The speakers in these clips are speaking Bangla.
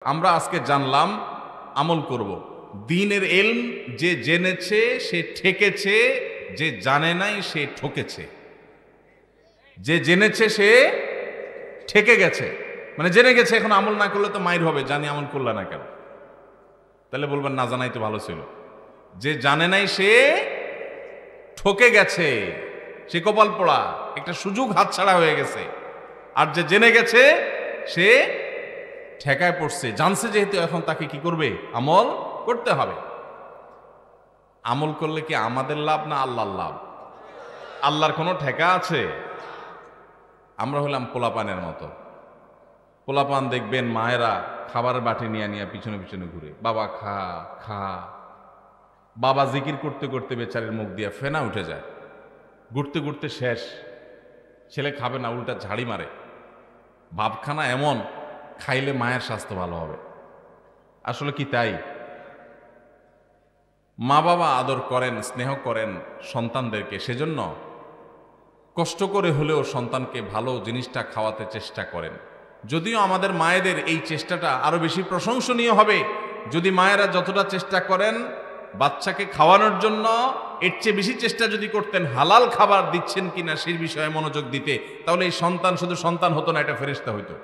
আমরা আজকে জানলাম, আমল করব। দ্বীনের ইলম যে জেনেছে সে ঠেকেছে, যে জানে নাই সে ঠকেছে। যে জেনেছে সে ঠেকে গেছে, মানে জেনে গেছে, এখন আমল না করলে তো মাইর হবে, জানি আমল করলে না কেন? তাহলে বলবেন না জানাই তো ভালো ছিল। যে জানে নাই সে ঠকে গেছে, সে কপাল পোড়া, একটা সুযোগ হাতছাড়া হয়ে গেছে। আর যে জেনে গেছে সে ঠেকায় পড়ছে, জানছে যেহেতু, এখন তাকে কি করবে? আমল করতে হবে। আমল করলে কি আমাদের লাভ না আল্লাহর লাভ? আল্লাহর কোনো ঠেকা আছে? আমরা হলাম পোলাপানের মতো। পোলাপান দেখবেন মায়েরা খাবারের বাটি নিয়ে নিয়ে পিছনে পিছনে ঘুরে, বাবা খা খা। বাবা জিকির করতে করতে বেচারের মুখ দিয়ে ফেনা উঠে যায়, ঘুরতে ঘুরতে শেষ। ছেলে খাবে না, উল্টা ঝাড়ি মারে। ভাবখানা এমন, খাইলে মায়ের স্বাস্থ্য ভালো হবে। আসলে কি তাই? মা বাবা আদর করেন, স্নেহ করেন সন্তানদেরকে, সেজন্য কষ্ট করে হলেও সন্তানকে ভালো জিনিসটা খাওয়াতে চেষ্টা করেন। যদিও আমাদের মায়েদের এই চেষ্টাটা আরো বেশি প্রশংসনীয় হবে। যদি মায়েরা যতটা চেষ্টা করেন বাচ্চাকে খাওয়ানোর জন্য, এর চেয়ে বেশি চেষ্টা যদি করতেন হালাল খাবার দিচ্ছেন কিনা সেই বিষয়ে মনোযোগ দিতে, তাহলে এই সন্তান শুধু সন্তান হতো না, এটা ফেরেশতা হইতো।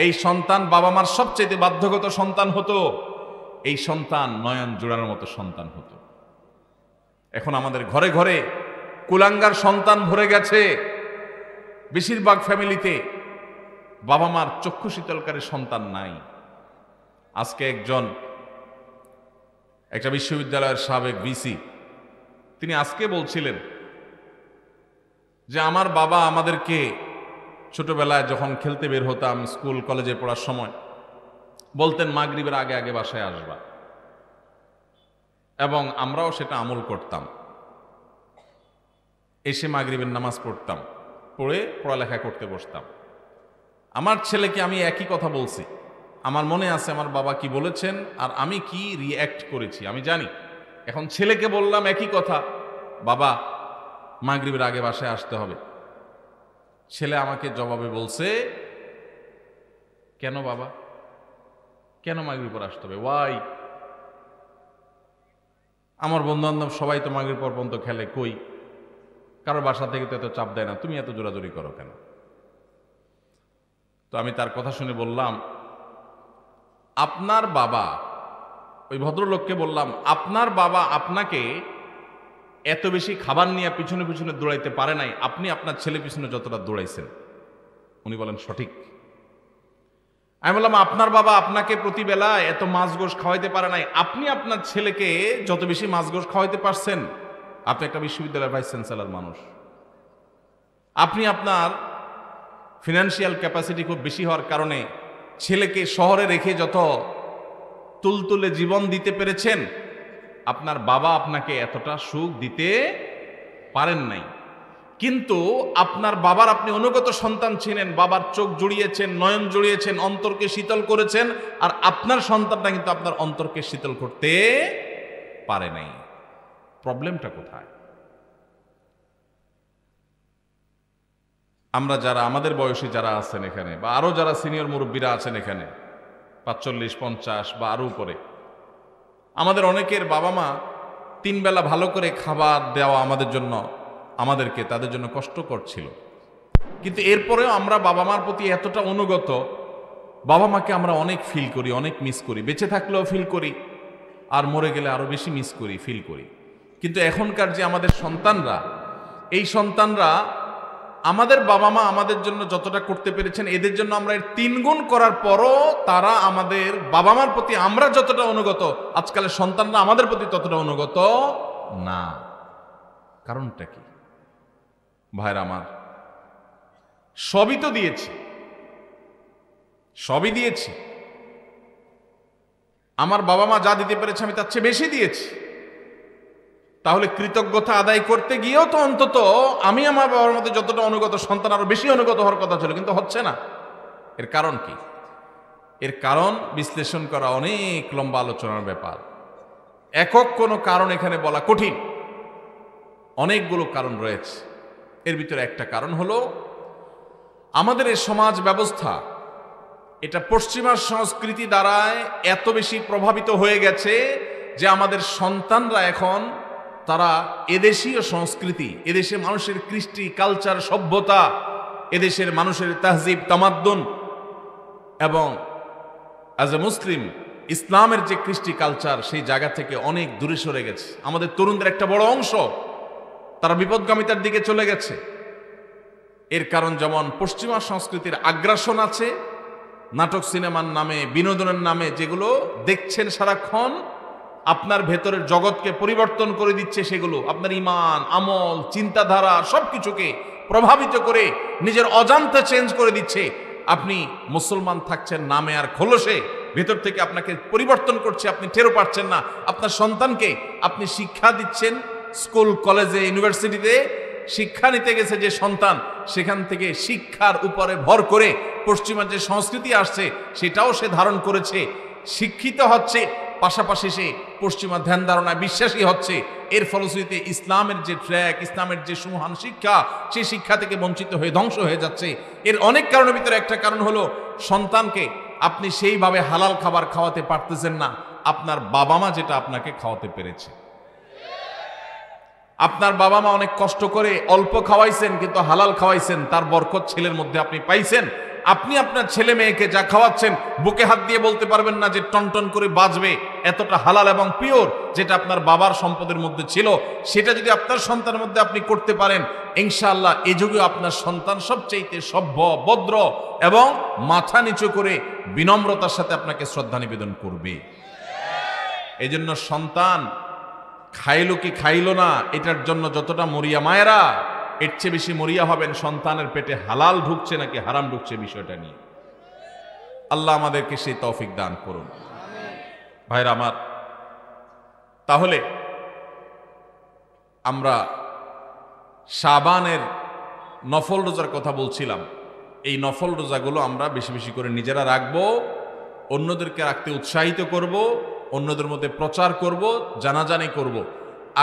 এই সন্তান বাবা মার সবচেয়ে বাধ্যগত সন্তান হতো। এই সন্তান নয়ন জোড়ানোর মতো সন্তান হতো। এখন আমাদের ঘরে ঘরে কুলাঙ্গার সন্তান ভরে গেছে। বেশিরভাগ ফ্যামিলিতে বাবা মার চক্ষু শীতলকারী সন্তান নাই। আজকে একটা বিশ্ববিদ্যালয়ের সাবেক ভিসি, তিনি আজকে বলছিলেন যে আমার বাবা আমাদেরকে ছোটবেলায় যখন খেলতে বের হতাম, স্কুল কলেজে পড়ার সময় বলতেন মাগরিবের আগে আগে বাসায় আসবা, এবং আমরাও সেটা আমল করতাম। এসে মাগরিবের নামাজ পড়তাম, পড়ে পড়ালেখা করতে বসতাম। আমার ছেলেকে আমি একই কথা বলছি। আমার মনে আছে আমার বাবা কি বলেছেন আর আমি কি রিঅ্যাক্ট করেছি আমি জানি। এখন ছেলেকে বললাম একই কথা, বাবা মাগরিবের আগে বাসায় আসতে হবে। ছেলে আমাকে জবাবে বলছে, কেন বাবা, কেন মাগরিব পর আসতে হবে? ওয়াই? আমার বন্ধু বান্ধব সবাই তো মাগরিব পর পর্যন্ত খেলে, কই কারোর বাসা থেকে তো এত চাপ দেয় না, তুমি এত জোরাজোরি করো কেন? তো আমি তার কথা শুনে বললাম, আপনার বাবা, ওই ভদ্রলোককে বললাম, আপনার বাবা আপনাকে এত বেশি খাবার নিয়ে পিছনে পিছনে দৌড়াইতে পারে নাই, আপনি আপনার ছেলে পিছনে যতটা দৌড়াইছেন। উনি বলেন সঠিক। আমি বললাম, আপনার বাবা আপনাকে প্রতিবেলা এত মাছ গোশ খাওয়াইতে পারে নাই, আপনি আপনার ছেলেকে যত বেশি মাছ গোশ খাওয়াইতে পারছেন। আপনি একটা বিশ্ববিদ্যালয়ের ভাইস চ্যান্সেলর মানুষ, আপনি আপনার ফিনান্সিয়াল ক্যাপাসিটি খুব বেশি হওয়ার কারণে ছেলেকে শহরে রেখে যত তুলতুলে জীবন দিতে পেরেছেন, আপনার বাবা আপনাকে এতটা সুখ দিতে পারেন নাই। কিন্তু আপনার বাবার আপনি অনুগত সন্তান ছিলেন, বাবার চোখ জুড়িয়েছেন, নয়ন জুড়িয়েছেন, অন্তরকে শীতল করেছেন, আর আপনার সন্তানটা কিন্তু আপনার অন্তরকে শীতল করতে পারে নাই। প্রবলেমটা কোথায়? আমরা যারা আমাদের বয়সী যারা আছেন এখানে, বা আরো যারা সিনিয়র মুরব্বীরা আছেন এখানে 45, 50 বা আরো উপরে, আমাদের অনেকের বাবা মা 3 বেলা ভালো করে খাবার দেওয়া আমাদের জন্য, আমাদেরকে তাদের জন্য কষ্টকর ছিল। কিন্তু এরপরেও আমরা বাবা মার প্রতি এতটা অনুগত, বাবা মাকে আমরা অনেক ফিল করি, অনেক মিস করি। বেঁচে থাকলেও ফিল করি, আর মরে গেলে আরো বেশি মিস করি, ফিল করি। কিন্তু এখনকার যে আমাদের সন্তানরা, এই সন্তানরা আমাদের বাবা মা আমাদের জন্য যতটা করতে পেরেছেন, এদের জন্য আমরা এর 3 গুণ করার পরও তারা আমাদের বাবা মার প্রতি আমরা যতটা অনুগত, আজকালের সন্তানরা আমাদের প্রতি ততটা অনুগত না। কারণটা কি ভাইরা আমার? সবই তো দিয়েছি, সবই দিয়েছি। আমার বাবা মা যা দিতে পেরেছে আমি তার চেয়ে বেশি দিয়েছি। তাহলে কৃতজ্ঞতা আদায় করতে গিয়েও তো অন্তত আমি আমার বাবার মধ্যে যতটা অনুগত, সন্তান আরো বেশি অনুগত হওয়ার কথা ছিল, কিন্তু হচ্ছে না। এর কারণ কি? এর কারণ বিশ্লেষণ করা অনেক লম্বা আলোচনার ব্যাপার। একক কোনো কারণ এখানে বলা কঠিন, অনেকগুলো কারণ রয়েছে। এর ভিতরে একটা কারণ হলো আমাদের এই সমাজ ব্যবস্থা, এটা পশ্চিমা সংস্কৃতি দ্বারায় এত বেশি প্রভাবিত হয়ে গেছে যে আমাদের সন্তানরা এখন তারা এদেশীয় সংস্কৃতি, এদেশের মানুষের কৃষ্টি, কালচার, সভ্যতা, এদেশের মানুষের তাহজিব, তামাদ্দুন এবং অ্যাজ এ মুসলিম ইসলামের যে কৃষ্টি কালচার সেই জায়গা থেকে অনেক দূরে সরে গেছে। আমাদের তরুণদের একটা বড় অংশ তারা বিপদগামিতার দিকে চলে গেছে। এর কারণ যেমন পশ্চিমা সংস্কৃতির আগ্রাসন আছে, নাটক সিনেমার নামে, বিনোদনের নামে যেগুলো দেখছেন সারাক্ষণ আপনার ভেতরের জগৎকে পরিবর্তন করে দিচ্ছে, সেগুলো আপনার ঈমান, আমল, চিন্তাধারা সবকিছুকে প্রভাবিত করে নিজের অজান্তে চেঞ্জ করে দিচ্ছে। আপনি মুসলমান থাকছেন নামে আর খোলসে, ভেতর থেকে আপনাকে পরিবর্তন করছে, আপনি টেরও পাচ্ছেন না। আপনার সন্তানকে আপনি শিক্ষা দিচ্ছেন, স্কুল, কলেজে, ইউনিভার্সিটিতে শিক্ষা নিতে গেছে যে সন্তান, সেখান থেকে শিক্ষার উপরে ভর করে পশ্চিমা যে সংস্কৃতি আসছে সেটাও সে ধারণ করেছে, শিক্ষিত হচ্ছে, পাশাপাশি সে পশ্চিমা ধ্যান ধারণায় বিশ্বাসী হচ্ছে। এর ফলশ্রুতিতে ইসলামের যে ট্র্যাক, ইসলামের যে সুমহান শিক্ষা, সেই শিক্ষা থেকে বঞ্চিত হয়ে ধ্বংস হয়ে যাচ্ছে। এর অনেক কারণের ভিতরে একটা কারণ হলো সন্তানকে আপনি সেইভাবে হালাল খাবার খাওয়াতে পারতেছেন না আপনার বাবা মা যেটা আপনাকে খাওয়াতে পেরেছে। আপনার বাবা মা অনেক কষ্ট করে অল্প খাওয়াইছেন, কিন্তু হালাল খাওয়াইছেন, তার বরকত ছেলের মধ্যে আপনি পাইছেন। আপনি আপনার ছেলে মেয়েকে যা খাওয়াচ্ছেন বুকে হাত দিয়ে বলতে পারবেন না যে টনটন করে বাজবে, এতটা হালাল এবং পিওর যেটা আপনার বাবার সম্পদের মধ্যে ছিল, সেটা যদি আপনার সন্তানের মধ্যে আপনি করতে পারেন, ইনশাআল্লাহ এ যুগে আপনার সন্তান সবচেয়ে সভ্য, ভদ্র এবং মাথা নিচু করে বিনম্রতার সাথে আপনাকে শ্রদ্ধা নিবেদন করবে। এই জন্য সন্তান খাইলো কি খাইলো না এটার জন্য যতটা মরিয়া মায়েরা, এর চেয়ে বেশি মরিয়া হবেন সন্তানের পেটে হালাল ঢুকছে নাকি হারাম ঢুকছে বিষয়টা নিয়ে। আল্লাহ আমাদেরকে সেই তৌফিক দান করুন। ভাইরা আমার, তাহলে আমরা শাবানের নফল রোজার কথা বলছিলাম। এই নফল রোজাগুলো আমরা বেশি বেশি করে নিজেরা রাখবো, অন্যদেরকে রাখতে উৎসাহিত করব, অন্যদের মধ্যে প্রচার করব, জানাজানি করব।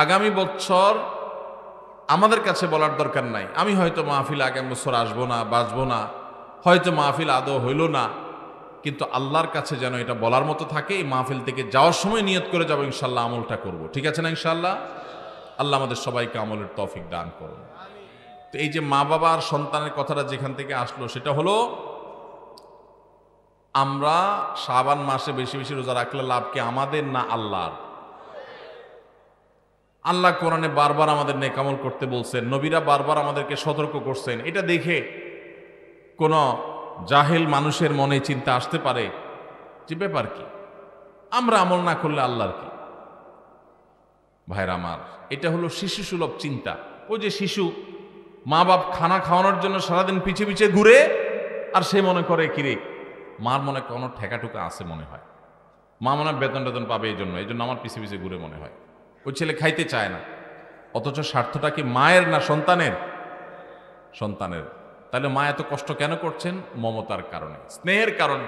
আগামী বছর আমাদের কাছে বলার দরকার নাই, আমি হয়তো মাহফিল আগামী বছর আসবো না, বাঁচবো না, হয়তো মাহফিল আদৌ হইল না, কিন্তু আল্লাহর কাছে যেন এটা বলার মতো থাকে। এই মাহফিল থেকে যাওয়ার সময় নিয়ত করে যাবো ইনশাল্লাহ আমলটা করব। ঠিক আছে না ইনশাল্লাহ? আল্লাহ আমাদের সবাইকে আমলের তৌফিক দান করুন। তো এই যে মা বাবা আর সন্তানের কথাটা যেখান থেকে আসলো, সেটা হলো আমরা শাবান মাসে বেশি বেশি রোজা রাখলে লাভ কি আমাদের না আল্লাহর? আল্লাহ কোরআনে বারবার আমাদের নেক আমল করতে বলছেন, নবীরা বারবার আমাদেরকে সতর্ক করছেন। এটা দেখে কোন জাহেল মানুষের মনে চিন্তা আসতে পারে যে ব্যাপার কি, আমরা আমল না করলে আল্লাহর কি? ভাইরা আমার, এটা হলো শিশু সুলভ চিন্তা। ওই যে শিশু মা বাপ খানা খাওয়ানোর জন্য সারাদিন পিছে পিছে ঘুরে, আর সে মনে করে কিরে মার মনে কোনো ঠেকাটুকা আছে মনে হয়, মা মনে হয় বেতন টেতন পাবে, এই জন্য আমার পিছে পিছে ঘুরে মনে হয়। ওই ছেলে খাইতে চায় না, অথচ স্বার্থটা কি মায়ের না সন্তানের? সন্তানের। তাহলে মা এত কষ্ট কেন করছেন? মমতার কারণে, স্নেহের কারণে।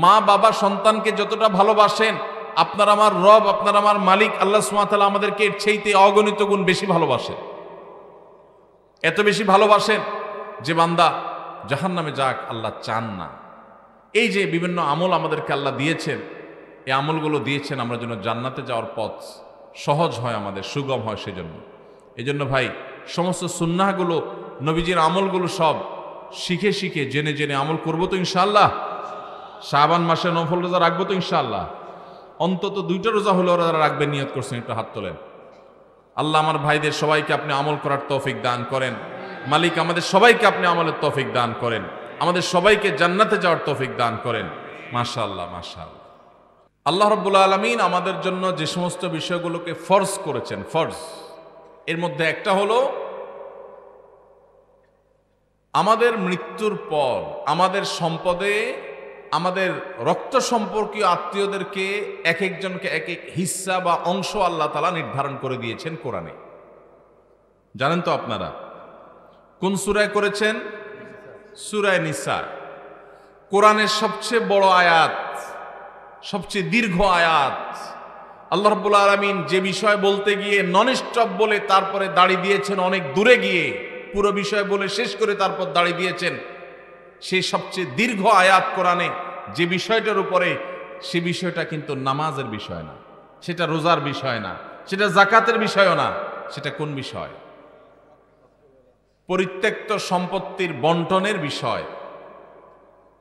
মা বাবা সন্তানকে যতটা ভালোবাসেন, আপনার আমার রব, আপনার আমার মালিক আল্লাহ সুবহানাহু ওয়া তাআলা আমাদেরকে এর চাইতে অগণিত গুণ বেশি ভালোবাসেন। এত বেশি ভালোবাসেন যে বান্দা জাহান্নামে যাক আল্লাহ চান না। এই যে বিভিন্ন আমল আমাদেরকে আল্লাহ দিয়েছেন, এই আমলগুলো দিয়েছেন আমরা যেন জান্নাতে যাওয়ার পথ সহজ হয়, আমাদের সুগম হয়। সেজন্য এই জন্য ভাই সমস্ত সুন্নাহগুলো, নবীজির আমলগুলো সব শিখে শিখে জেনে জেনে আমল করবো তো ইনশাআল্লাহ। শাবান মাসে নফল রোজা রাখবো তো ইনশাআল্লাহ। অন্তত 2টা রোজা হলে ওরা রাখবেন, নিয়ত করছেন, একটু হাত তোলেন। আল্লাহ আমার ভাইদের সবাইকে আপনি আমল করার তৌফিক দান করেন। মালিক আমাদের সবাইকে আপনি আমলের তৌফিক দান করেন, আমাদের সবাইকে জান্নাতে যাওয়ার তৌফিক দান করেন। মাশাআল্লাহ, মাশাআল্লাহ। আল্লাহ রাব্বুল আলামিন আমাদের জন্য যে সমস্ত বিষয়গুলোকে ফরজ করেছেন, ফরজ, এর মধ্যে একটা হলো আমাদের মৃত্যুর পর আমাদের সম্পদে আমাদের রক্ত সম্পর্কীয় আত্মীয়দেরকে এক একজনকে এক এক হিস্সা বা অংশ আল্লাহ তাআলা নির্ধারণ করে দিয়েছেন কোরআনে। জানেন তো আপনারা কোন সূরায় করেছেন? সূরা নিসা, কোরআনের সবচেয়ে বড় আয়াত, সবচেয়ে দীর্ঘ আয়াত। আল্লাহ রাব্বুল আলামিন যে বিষয় বলতে গিয়ে নন স্টপ বলে তারপরে দাড়ি দিয়েছেন অনেক দূরে গিয়ে, পুরো বিষয় বলে শেষ করে তারপর দাড়ি দিয়েছেন, সেই সবচেয়ে দীর্ঘ আয়াত কোরআনে যে বিষয়টার উপরে, সে বিষয়টা কিন্তু নামাজের বিষয় না, সেটা রোজার বিষয় না, সেটা জাকাতের বিষয়ও না। সেটা কোন বিষয়? পরিত্যক্ত সম্পত্তির বন্টনের বিষয়।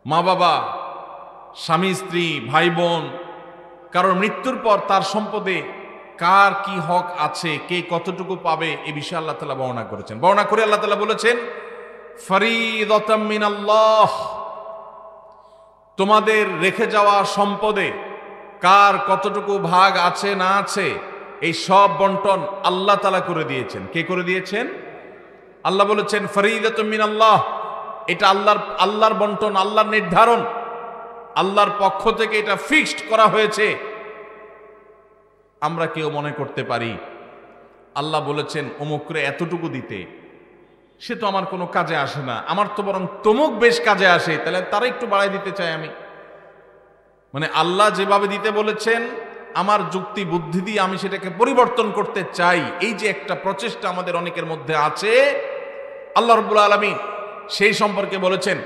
মা বাবা, স্বামী স্ত্রী, ভাই বোন, কারোর মৃত্যুর পর তার সম্পদে কার কি হক আছে, কে কতটুকু পাবে, এ বিষয়ে আল্লাহ তাআলা বর্ণনা করেছেন। বর্ণনা করে আল্লাহ তাআলা বলেছেন, ফরিদাতাম মিনাল্লাহ, তোমাদের রেখে যাওয়া সম্পদে কার কতটুকু ভাগ আছে না আছে, এই সব বন্টন আল্লাহ তাআলা করে দিয়েছেন। কে করে দিয়েছেন? আল্লাহ বলেছেন ফরিদাতুম মিনাল্লাহ, এটা আল্লাহর বন্টন, আল্লাহর নির্ধারণ, আল্লাহর পক্ষ থেকে এটা ফিক্সড করা হয়েছে। আমরা কেউ মনে করতে পারি আল্লাহ বলেছেন অমুকরে এতটুকু দিতে, সে তো আমার কোনো কাজে আসে না, আমার তো বরং তমুক বেশ কাজে আসে, তাহলে তারা একটু বাড়াই দিতে চাই আমি। মানে আল্লাহ যেভাবে দিতে বলেছেন, আমার যুক্তি বুদ্ধি দিয়ে আমি সেটাকে পরিবর্তন করতে চাই, এই যে একটা প্রচেষ্টা আমাদের অনেকের মধ্যে আছে, আল্লাহ রাব্বুল আলামিন সেই সম্পর্কে বলেছেন,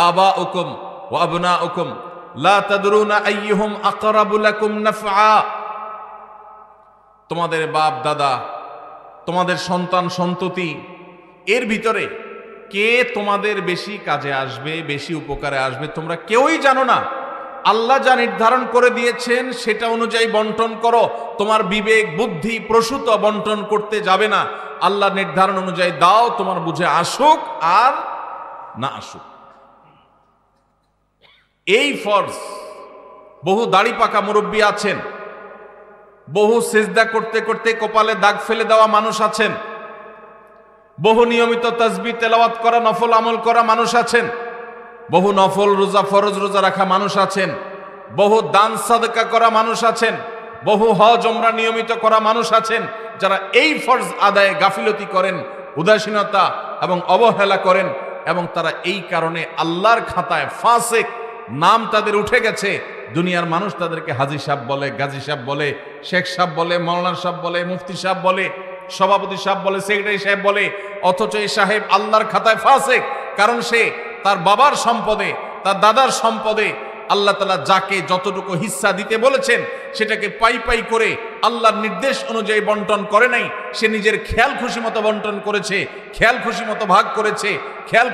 আবাউকুম ওয়া আবনাউকুম লা তাদরুনা আইয়ুহুম আকরাবু লাকুম নাফআ, তোমাদের বাপ দাদা, তোমাদের সন্তান সন্ততি, এর ভিতরে কে তোমাদের বেশি কাজে আসবে, বেশি উপকারে আসবে, তোমরা কেউই জানো না। আল্লাহ যা নির্ধারণ করে দিয়েছেন সেটা অনুযায়ী বন্টন করো। তোমার বিবেক বুদ্ধি প্রসূত বন্টন করতে যাবে না, আল্লাহ নির্ধারণ অনুযায়ী দাও, তোমার বুঝে আসুক আর না আসুক। এই ফরজ। বহু দাড়ি পাকা মুরব্বী আছেন, বহু সিজদা করতে করতে কপালে দাগ ফেলে দেওয়া মানুষ আছেন, বহু নিয়মিত তাসবিহ তেলাওয়াত করা, নফল আমল করা মানুষ আছেন, বহু নফল রোজা, ফরজ রোজা রাখা মানুষ আছেন, বহু দান সাদকা করা মানুষ আছেন, বহু হজ ওমরা নিয়মিত করা মানুষ আছেন, যারা এই ফরজ আদায়ে গাফিলতি করেন, উদাসীনতা এবং অবহেলা করেন, এবং তারা এই কারণে আল্লাহর খাতায় ফাসিক নাম তাদের উঠে গেছে। দুনিয়ার মানুষ তাদেরকে হাজী সাহেব বলে, গাজী সাহেব বলে, শেখ সাহেব বলে, মাওলানা সাহেব বলে, মুফতি সাহেব বলে, সভাপতি সাহেব বলে, সেক্রেটারি সাহেব বলে, অথচ এই সাহেব আল্লাহর খাতায় ফাসিক। কারণ সে তার বাবার সম্পদে, তার দাদার সম্পদে আল্লাহ তাআলা যাকে যতটুকু হিস্সা দিতে বলেছেন সেটাকে পাই পাই করে আল্লাহর নির্দেশ অনুযায়ী বন্টন করে নাই। সে নিজের খেয়াল খুশি মতো বন্টন করেছে, খেয়াল খুশি মতো ভাগ করেছে, খেয়াল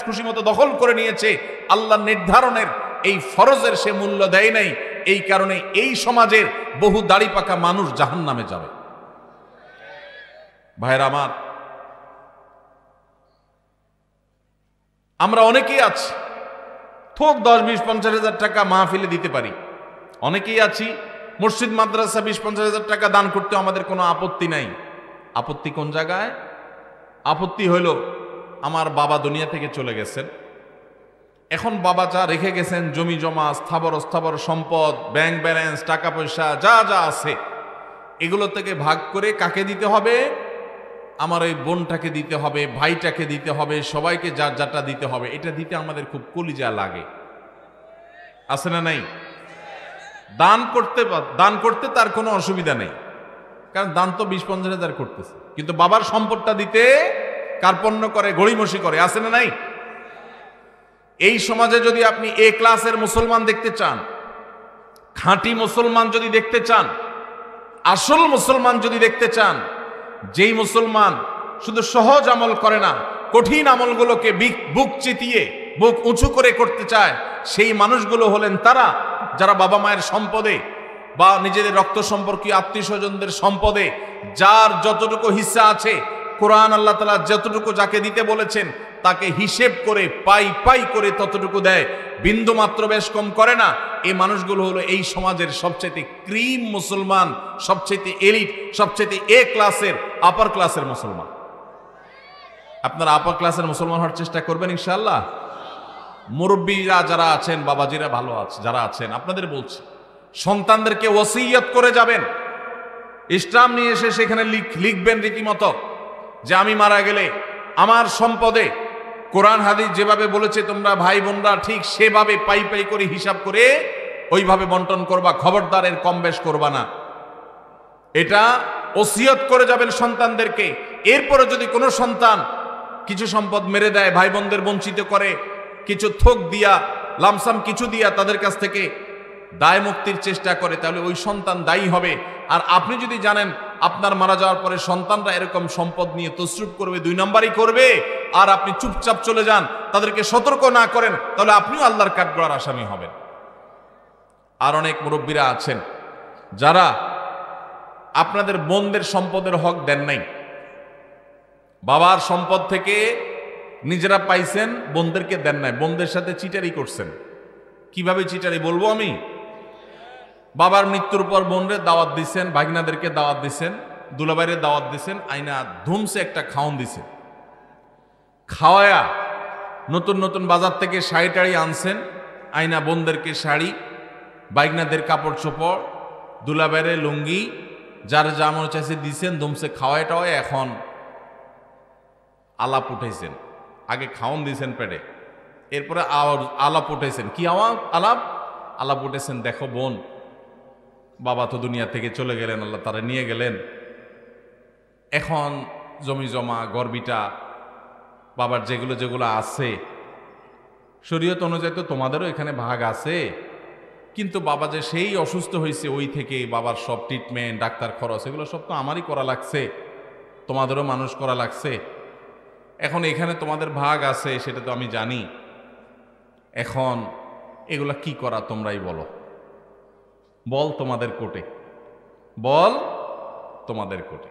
খুশি মতো দখল করে নিয়েছে। আল্লাহর নির্ধারণের এই ফরজের সে মূল্য দেয় নাই। এই কারণে এই সমাজের বহু দাড়ি পাকা মানুষ জাহান্নামে যাবে। ভাইরা আমার, আমরা অনেকেই আছি থোক 10, 20, 50 হাজার টাকা মাহফিলে দিতে পারি। অনেকেই আছি মসজিদ মাদ্রাসা 20, 50 হাজার টাকা দান করতে আমাদের কোনো আপত্তি নাই। আপত্তি কোন জায়গায়? আপত্তি হইল আমার বাবা দুনিয়া থেকে চলে গেছেন, এখন বাবা যা রেখে গেছেন, জমি জমা, স্থাবর অস্থাবর সম্পদ, ব্যাংক ব্যালেন্স, টাকা পয়সা যা যা আছে, এগুলো থেকে ভাগ করে কাকে দিতে হবে? আমার ওই বোনটাকে দিতে হবে, ভাইটাকে দিতে হবে, সবাইকে যার যাটা দিতে হবে। এটা দিতে আমাদের খুব কলিজা লাগে, আছে না নাই? দান করতে তার কোনো অসুবিধা নেই, কারণ দান তো 20-50 হাজার করতেছে, কিন্তু বাবার সম্পদটা দিতে কার্পণ্য করে, গড়িমসি করে, আছে না নাই? এই সমাজে যদি আপনি এ ক্লাসের মুসলমান দেখতে চান, খাঁটি মুসলমান যদি দেখতে চান, আসল মুসলমান যদি দেখতে চান, যেই মুসলমান শুধু সহজ আমল করে না, কঠিন আমলগুলোকে বুক চিতিয়ে বুক উঁচু করে করতে চায়, সেই মানুষগুলো হলেন তারা যারা বাবা মায়ের সম্পদে বা নিজেদের রক্ত সম্পর্কীয় আত্মীয় স্বজনদের সম্পদে যার যতটুকু হিস্সা আছে, কোরআন আল্লাহ তাআলা যতটুকু যাকে দিতে বলেছেন তাকে হিসেব করে পাই পাই করে ততটুকু দেয়, বিন্দু মাত্র বেশ কম করে না। এই মানুষগুলো হলো এই সমাজের সবচেয়ে ক্রিম মুসলমান, সবচেয়ে এলিট, সবচেয়ে এ ক্লাসের, আপার ক্লাসের মুসলমান। আপনারা আপার ক্লাসের মুসলমান হওয়ার চেষ্টা করবেন ইনশাআল্লাহ। মুরব্বীরা যারা আছেন, বাবাজিরা ভালো আছে যারা আছেন, আপনাদের বলছি, সন্তানদেরকে ওসিয়ত করে যাবেন, ইসলাম নিয়ে এসে সেখানে লিখবেন রীতিমতো যে আমি মারা গেলে আমার সম্পদে কোরআন হাদিস যেভাবে বলেছে তোমরা ভাই বোনরা ঠিক সেভাবে পাই পাই করে হিসাব করে ওইভাবে বন্টন করবা, খবরদার এর কম বেশ করবা না। এটা ওসিয়ত করে যাবেন সন্তানদেরকে। এরপরে যদি কোনো সন্তান কিছু সম্পদ মেরে দেয়, ভাই বোনদের বঞ্চিত করে, কিছু থোক দিয়া লামসাম কিছু দিয়া তাদের কাছ থেকে দায় মুক্তির চেষ্টা করে, তাহলে ওই সন্তান দায়ী হবে। আর আপনি যদি জানেন আপনার মারা যাওয়ার পরে সন্তানরা এরকম সম্পদ নিয়ে তসরুফ করবে, 2 নম্বরই করবে, আর আপনি চুপচাপ চলে যান, তাদেরকে সতর্ক না করেন, তাহলে আপনিও আল্লাহর কাঠগড়ার আসামি হবেন। আর অনেক মুরব্বীরা আছেন যারা আপনাদের বোনদের সম্পদের হক দেন নাই, বাবার সম্পদ থেকে নিজেরা পাইছেন, বোনদেরকে দেন নাই, বোনদের সাথে চিটারি করছেন। কিভাবে চিটারি বলবো আমি? বাবার মৃত্যুর পর বোনদের দাওয়াত দিচ্ছেন, ভাগিনাদেরকে দাওয়াত দিচ্ছেন, দুলাভাইরে দাওয়াত দিচ্ছেন, আইনা ধুমসে একটা খাওন দিছেন, খাওয়ায়া নতুন নতুন বাজার থেকে শাড়ি টাড়ি আনছেন, আইনা বোনদেরকে শাড়ি, বাইগনাদের কাপড় চোপড়, দুলাভাইরে লুঙ্গি, যার যা মনে চাইছে দিছেন, ধুমসে খাওয়াইটাও। এখন আলাপ উঠাইছেন, আগে খাওন দিয়েছেন পেটে, এরপরে আলাপ উঠাইছেন। কি আলাপ উঠেছেন, দেখো বোন, বাবা তো দুনিয়া থেকে চলে গেলেন, আল্লাহ তারা নিয়ে গেলেন, এখন জমি জমা গর্বিটা বাবার যেগুলো যেগুলো আছে শরীয়ত অনুযায়ী তো তোমাদেরও এখানে ভাগ আছে, কিন্তু বাবা যে সেই অসুস্থ হয়েছে ওই থেকে বাবার সব ট্রিটমেন্ট, ডাক্তার খরচ, এগুলো সব তো আমারই করা লাগছে, তোমাদেরও মানুষ করা লাগছে। এখন এখানে তোমাদের ভাগ আছে সেটা তো আমি জানি, এখন এগুলা কি করা তোমরাই বলো, বল তোমাদের কোর্টে, বল তোমাদের কোর্টে।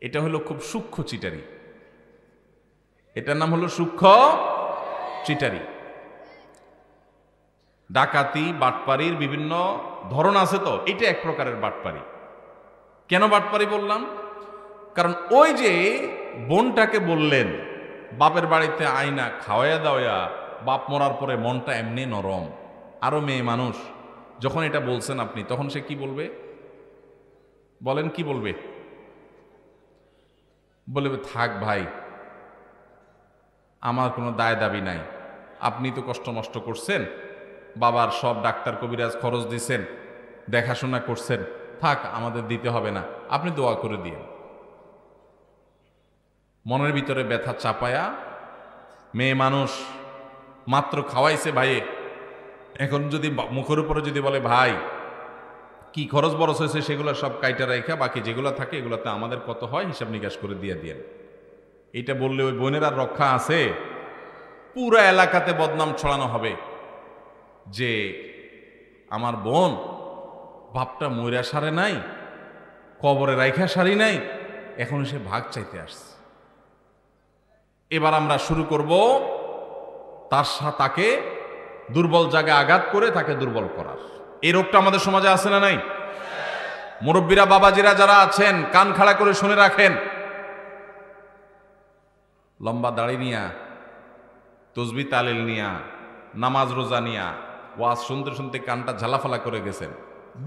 এটা হলো খুব সূক্ষ্ম চিটারি, এটার নাম হলো সূক্ষ্ম চিটারি। ডাকাতি বাটপারির বিভিন্ন ধরন আছে, তো এটা এক প্রকারের বাটপারি। কেন বাটপারি বললাম? কারণ ওই যে বোনটাকে বললেন বাপের বাড়িতে আইনা খাওয়াইয়া দাওয়া, বাপ মরার পরে মনটা এমনি নরম, আরো মেয়ে মানুষ, যখন এটা বলছেন আপনি, তখন সে কি বলবে? বলেন কি বলবে? বলবে থাক ভাই, আমার কোনো দায় দাবি নাই, আপনি তো কষ্ট নষ্ট করছেন, বাবার সব ডাক্তার কবিরাজ খরচ দিছেন, দেখাশোনা করছেন, থাক আমাদের দিতে হবে না, আপনি দোয়া করে দিন। মনের ভিতরে ব্যথা চাপায়া, মেয়ে মানুষ মাত্র খাওয়াইছে ভাইয়ে, এখন যদি মুখের উপরে যদি বলে ভাই কি খরচ বরচ হয়েছে সেগুলো সব কাইটা রাখা, বাকি যেগুলো থাকে এগুলোতে আমাদের কত হয় হিসাব নিকাশ করে দিয়ে দিয়েন, এইটা বললে ওই বোনের আর রক্ষা আছে? পুরো এলাকাতে বদনাম ছড়ানো হবে যে আমার বোন বাপটা মইরা সারে নাই, কবরে রাইখা সারি নাই, এখন সে ভাগ চাইতে আসছে। এবার আমরা শুরু করব তাকে দুর্বল জায়গায় আঘাত করে তাকে দুর্বল করার। এই রোগটা আমাদের সমাজে আছে না নাই? মুরব্বীরা বাবাজিরা যারা আছেন কান খাড়া করে শুনে রাখেন, লম্বা দাড়ি নিয়া, তসবি তালিল নিয়া, নামাজ রোজা নিয়া ওয়াজ শুনতে শুনতে কানটা ঝালাফালা করে গেছেন,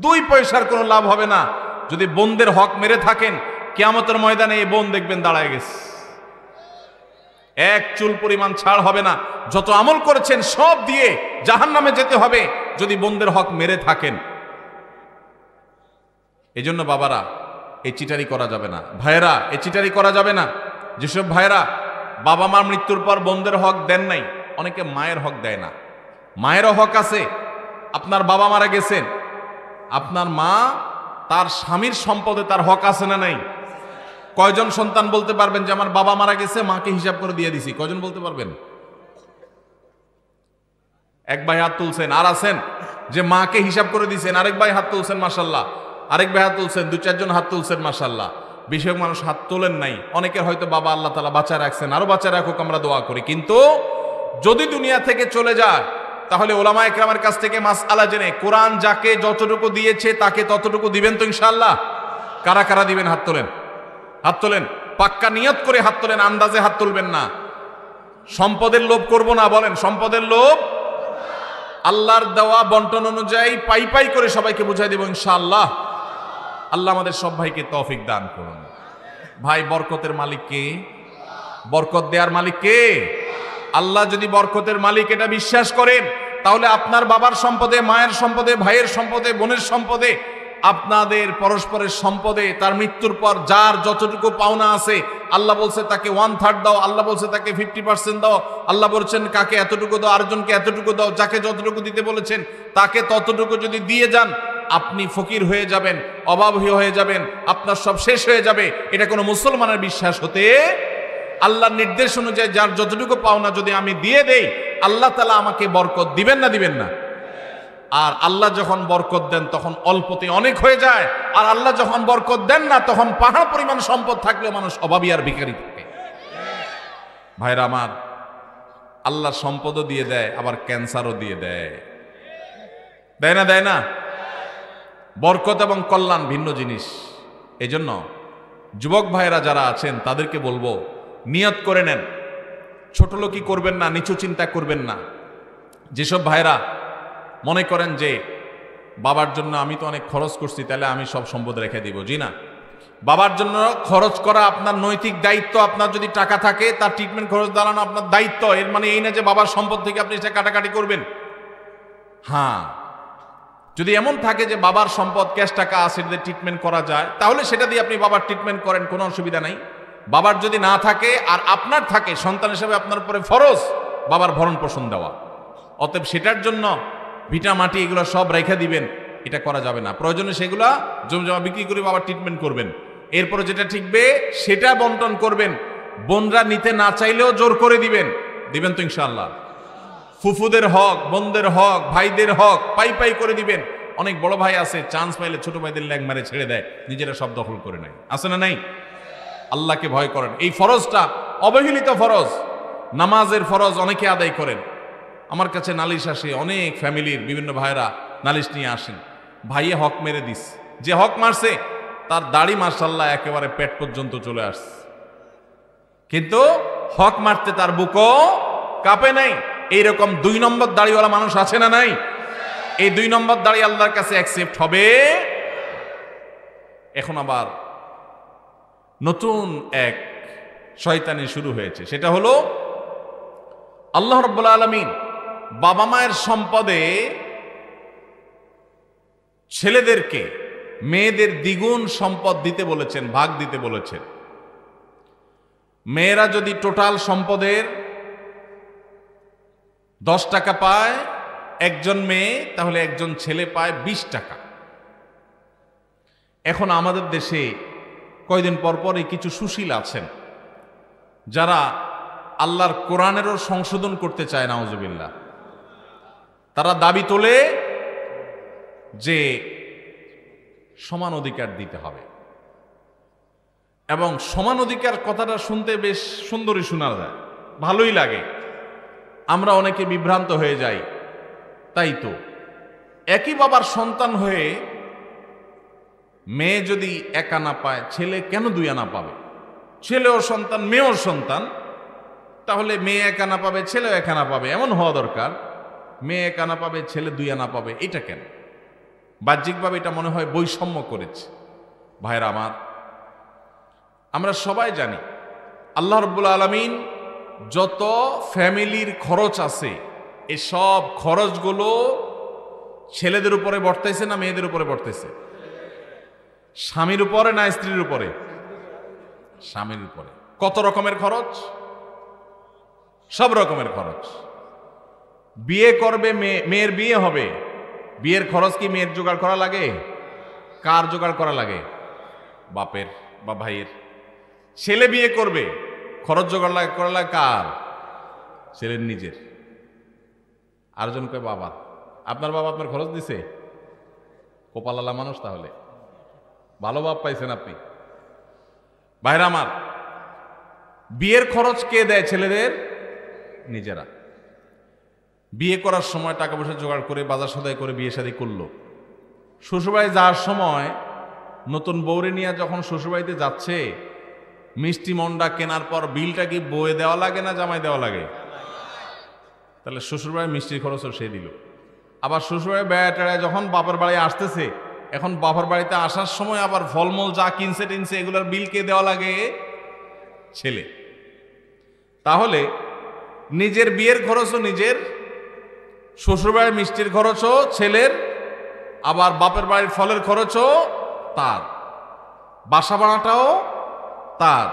2 পয়সার কোনো লাভ হবে না। যদি বোনদের হক মেরে থাকেন, কিয়ামতের ময়দানে এই বোন দেখবেন দাঁড়ায় গেছে, এক চুল পরিমাণ ছাড় হবে না। যত আমল করেছেন সব দিয়ে জাহান্নামে যেতে হবে যদি বোনদের হক মেরে থাকেন। এই জন্য বাবারা, এই চিটারি করা যাবে না, ভাইয়েরা এই চিটারি করা যাবে না। যেসব ভাইয়েরা বাবা মার মৃত্যুর পর বোনদের হক দেন নাই, অনেকে মায়ের হক দেয় না, মায়েরও হক আছে। আপনার বাবা মারা গেছেন, আপনার মা তার স্বামীর সম্পদে তার হক আছে না নাই? কয়জন সন্তান বলতে পারবেন যে আমার বাবা মারা গেছে, মাকে হিসাব করে দিয়ে দিছি? কয়জন বলতে পারবেন? এক ভাই হাত তুলছেন। আর আছেন যে মাকে হিসাব করে দিয়েছেন, আরেক ভাই হাত তুলছেন মাশাল্লাহ, আরেক ভাই হাত তুলছেন, 2-4 জন হাত তুলছেন মাশাল্লাহ। বেশিরভাগ মানুষ হাত তোলেন নাই। অনেকের হয়তো বাবা আল্লাহ তাআলা বাঁচায় রাখছেন, আরো বাঁচায় রাখুক, আমরা দোয়া করি। কিন্তু যদি দুনিয়া থেকে চলে যায়, তাহলে ওলামা একরামের কাছ থেকে মাসআলা জেনে কোরআন যাকে যতটুকু দিয়েছে তাকে ততটুকু দিবেন তো ইনশাআল্লাহ? কারা কারা দিবেন? হাত তোলেন, হাত তোলেন, পাক্কা নিয়ত করে হাত তোলেন, আন্দাজে হাত তুলবেন না। সম্পদের লোভ করব না, বলেন সম্পদের লোভ। আল্লাহর দেওয়া বন্টন অনুযায়ী পাই পাই করে সবাইকে বুঝাই দেব ইনশাআল্লাহ। আল্লাহ আমাদের সব ভাইকে তৌফিক দান করুন। ভাই, বরকতের মালিক কে? বরকত দেওয়ার মালিক কে? আল্লাহ। যদি বরকতের মালিক এটা বিশ্বাস করেন, তাহলে আপনার বাবার সম্পদে, মায়ের সম্পদে, ভাইয়ের সম্পদে, বোনের সম্পদে আপনাদের পরস্পরের সম্পদে তার মৃত্যুর পর যার যতটুকু পাওনা আছে, আল্লাহ বলছে তাকে 1/3 দাও, আল্লাহ বলছে তাকে 50% দাও, আল্লাহ বলছেন কাকে এতটুকু দাও, আরেকজনকে এতটুকু দাও, যাকে যতটুকু দিতে বলেছেন তাকে ততটুকু যদি দিয়ে যান, আপনি ফকির হয়ে যাবেন, অভাবী হয়ে যাবেন, আপনার সব শেষ হয়ে যাবে। এটা কোনো মুসলমানের বিশ্বাস হতে, আল্লাহর নির্দেশ অনুযায়ী যার যতটুকু পাওনা যদি আমি দিয়ে দেই, আল্লাহ তাআলা আমাকে বরকত দিবেন না দিবেন না? আর আল্লাহ যখন বরকত দেন তখন অল্পতে অনেক হয়ে যায়, আর আল্লাহ যখন বরকত দেন না তখন পাহাড় পরিমাণ সম্পদ থাকলেও মানুষ অভাবী আর ভিখারি থাকে। ভাইরা আমার, আল্লাহ সম্পদও দিয়ে দেয়, আবার ক্যান্সারও দিয়ে দেয়, দেয় না দেয় না? বরকত এবং কল্যাণ ভিন্ন জিনিস। এজন্য যুবক ভাইরা যারা আছেন তাদেরকে বলবো, নিয়ত করে নেন, ছোট লোকই করবেন না, নিচু চিন্তা করবেন না। যেসব ভাইরা মনে করেন যে বাবার জন্য আমি তো অনেক খরচ করছি, তাহলে আমি সব সম্পদ রেখে দিব, জি না। বাবার জন্য খরচ করা আপনার নৈতিক দায়িত্ব। আপনার যদি টাকা থাকে তার ট্রিটমেন্ট খরচ দাঁড়ানো আপনার দায়িত্ব। এর মানে এই না যে বাবার সম্পদ থেকে আপনি সেটা কাটাকাটি করবেন। হ্যাঁ, যদি এমন থাকে যে বাবার সম্পদ ক্যাশ টাকা আছে, যদি ট্রিটমেন্ট করা যায়, তাহলে সেটা দিয়ে আপনি বাবার ট্রিটমেন্ট করেন, কোনো অসুবিধা নাই। বাবার যদি না থাকে আর আপনার থাকে, সন্তান হিসেবে আপনার উপরে ফরজ বাবার ভরণ পোষণ দেওয়া। অতএব সেটার জন্য ভিটা মাটি এগুলো সব রেখে দিবেন, এটা করা যাবে না। প্রয়োজনে সেগুলা জমজমা বিক্রি করে বাবার ট্রিটমেন্ট করবেন। এরপরে যেটা ঠিকবে সেটা বন্টন করবেন। বোনরা নিতে না চাইলেও জোর করে দিবেন, দিবেন তো ইনশাআল্লাহ। ফুফুদের হক, বোনদের হক, ভাইদের হক পাই পাই করে দিবেন। অনেক বড় ভাই আছে, চান্স পাইলে ছোট ভাইদের ল্যাং মারে ছেড়ে দেয়, নিজেরা সব দখল করে নেয়, আছে না নাই? আল্লাহকে ভয় করেন। এই ফরজটা অবহেলিত ফরজ, নামাজের ফরজ অনেকে আদায় করেন। আমার কাছে নালিশ আসে, অনেক ফ্যামিলির বিভিন্ন ভাইরা নালিশ নিয়ে আসেন, ভাইয়ে হক মেরে দিস, যে হক মারছে তার দাড়ি মাশাআল্লাহ একেবারে পেট পর্যন্ত চলে আসছে, কিন্তু হক মারতে তার বুকও কাঁপে নাই। এইরকম 2 নম্বর দাড়িওয়ালা মানুষ আছে না নাই? এই 2 নম্বর দাড়ি আল্লাহর কাছে অ্যাকসেপ্ট হবে। এখন আবার নতুন এক শয়তানি শুরু হয়েছে, সেটা হলো আল্লাহ রাব্বুল আলামিন বাবা মায়ের সম্পদে ছেলেদেরকে মেয়েদের দ্বিগুণ সম্পদ দিতে বলেছেন, ভাগ দিতে বলেছেন। মেয়েরা যদি টোটাল সম্পদের 10 টাকা পায় একজন মেয়ে, তাহলে একজন ছেলে পায় 20 টাকা। এখন আমাদের দেশে কয়দিন পর পরই কিছু সুশীল আছেন যারা আল্লাহর কোরআনেরও সংশোধন করতে চায়, নাউজুবিল্লাহ। তারা দাবি তোলে যে সমান অধিকার দিতে হবে, এবং সমান অধিকার কথাটা শুনতে বেশ সুন্দরই শোনা যায়, ভালোই লাগে। আমরা অনেকে বিভ্রান্ত হয়ে যাই। তাই তো একই বাবার সন্তান হয়ে মেয়ে যদি 1 আনা পায়, ছেলে কেন 2 আনা পাবে? ছেলেও সন্তান, মেয়েও সন্তান, তাহলে মেয়ে 1 আনা পাবে, ছেলেও 1 আনা পাবে, এমন হওয়া দরকার। মেয়ে 1 আনা পাবে, ছেলে 2 আনা পাবে, এটা কেন? বাহ্যিকভাবে এটা মনে হয় বৈষম্য করেছে। ভাইরা আমার, আমরা সবাই জানি আল্লাহ রাব্বুল আলামিন যত ফ্যামিলির খরচ আছে, এই সব খরচগুলো ছেলেদের উপরে বর্তাইছে না মেয়েদের উপরে বর্তাইছে? স্বামীর উপরে না স্ত্রীর উপরে? স্বামীর উপরে। কত রকমের খরচ? সব রকমের খরচ। বিয়ে করবে, মেয়ের বিয়ে হবে, বিয়ের খরচ কি মেয়ের জোগাড় করা লাগে? কার জোগাড় করা লাগে? বাপের বা ভাইয়ের। ছেলে বিয়ে করবে, খরচ জোগাড় করা লাগে কার? ছেলের নিজের। আরেকজন কয় বাবা। আপনার বাবা আপনার খরচ দিছে? কপালালা মানুষ, তাহলে ভালো বাপ পাইছেন আপনি। ভাইরা আমার, বিয়ের খরচ কে দেয়? ছেলেদের নিজেরা। বিয়ে করার সময় টাকা পয়সা জোগাড় করে বাজার সদাই করে বিয়ে শাদী করলো। শ্বশুরবাড়ি যাওয়ার সময় নতুন বউরে নিয়ে যখন শ্বশুরবাড়িতে যাচ্ছে, মিষ্টি মন্ডা কেনার পর বিলটা কি বউয়ে দেওয়া লাগে না জামাই দেওয়া লাগে? তাহলে শ্বশুরবাড়ির মিষ্টির খরচও সে দিল। আবার শ্বশুরবাড়ি বেড়ায় যখন বাপের বাড়ি আসতেছে, এখন বাপের বাড়িতে আসার সময় আবার ফলমূল যা কিনছে টিনছে এগুলোর বিল কে দেওয়া লাগে? ছেলে। তাহলে নিজের বিয়ের খরচও নিজের, শ্বশুরবাড়ির মিষ্টির খরচও ছেলের, আবার বাপের বাড়ির ফলের খরচও তার, বাসা ভাড়াটাও তার,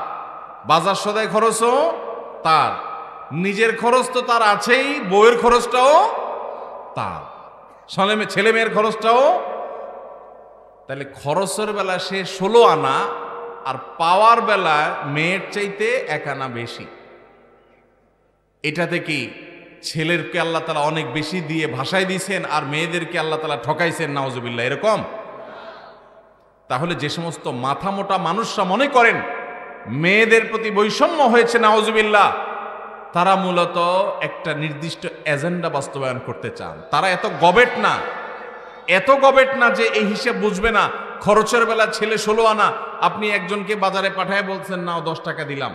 বাজার সদাই খরচও তার, নিজের খরচ তো তার আছেই, বউয়ের খরচটাও তার, ছেলে মেয়ের খরচটাও। তাহলে খরচের বেলা সে 16 আনা, আর পাওয়ার বেলায় মেয়ের চাইতে 1 আনা বেশি। এটাতে কি ছেলেরকে আল্লাহ তাআলা অনেক বেশি দিয়ে ভাষায় দিয়েছেন আর মেয়েদেরকে আল্লাহ তাআলা ঠকাইছেন? নাউজুবিল্লাহ, এরকম? তাহলে যে সমস্ত মাথা মোটা মানুষরা মনে করেন মেয়েদের প্রতি বৈষম্য হয়েছে, নাউজুবিল্লাহ, তারা মূলত একটা নির্দিষ্ট এজেন্ডা বাস্তবায়ন করতে চান। তারা এত গবেট না যে এই হিসেব বুঝবে না। খরচের বেলা ছেলে 16 আনা, আপনি একজনকে বাজারে পাঠায় বলছেন নাও 10 টাকা দিলাম,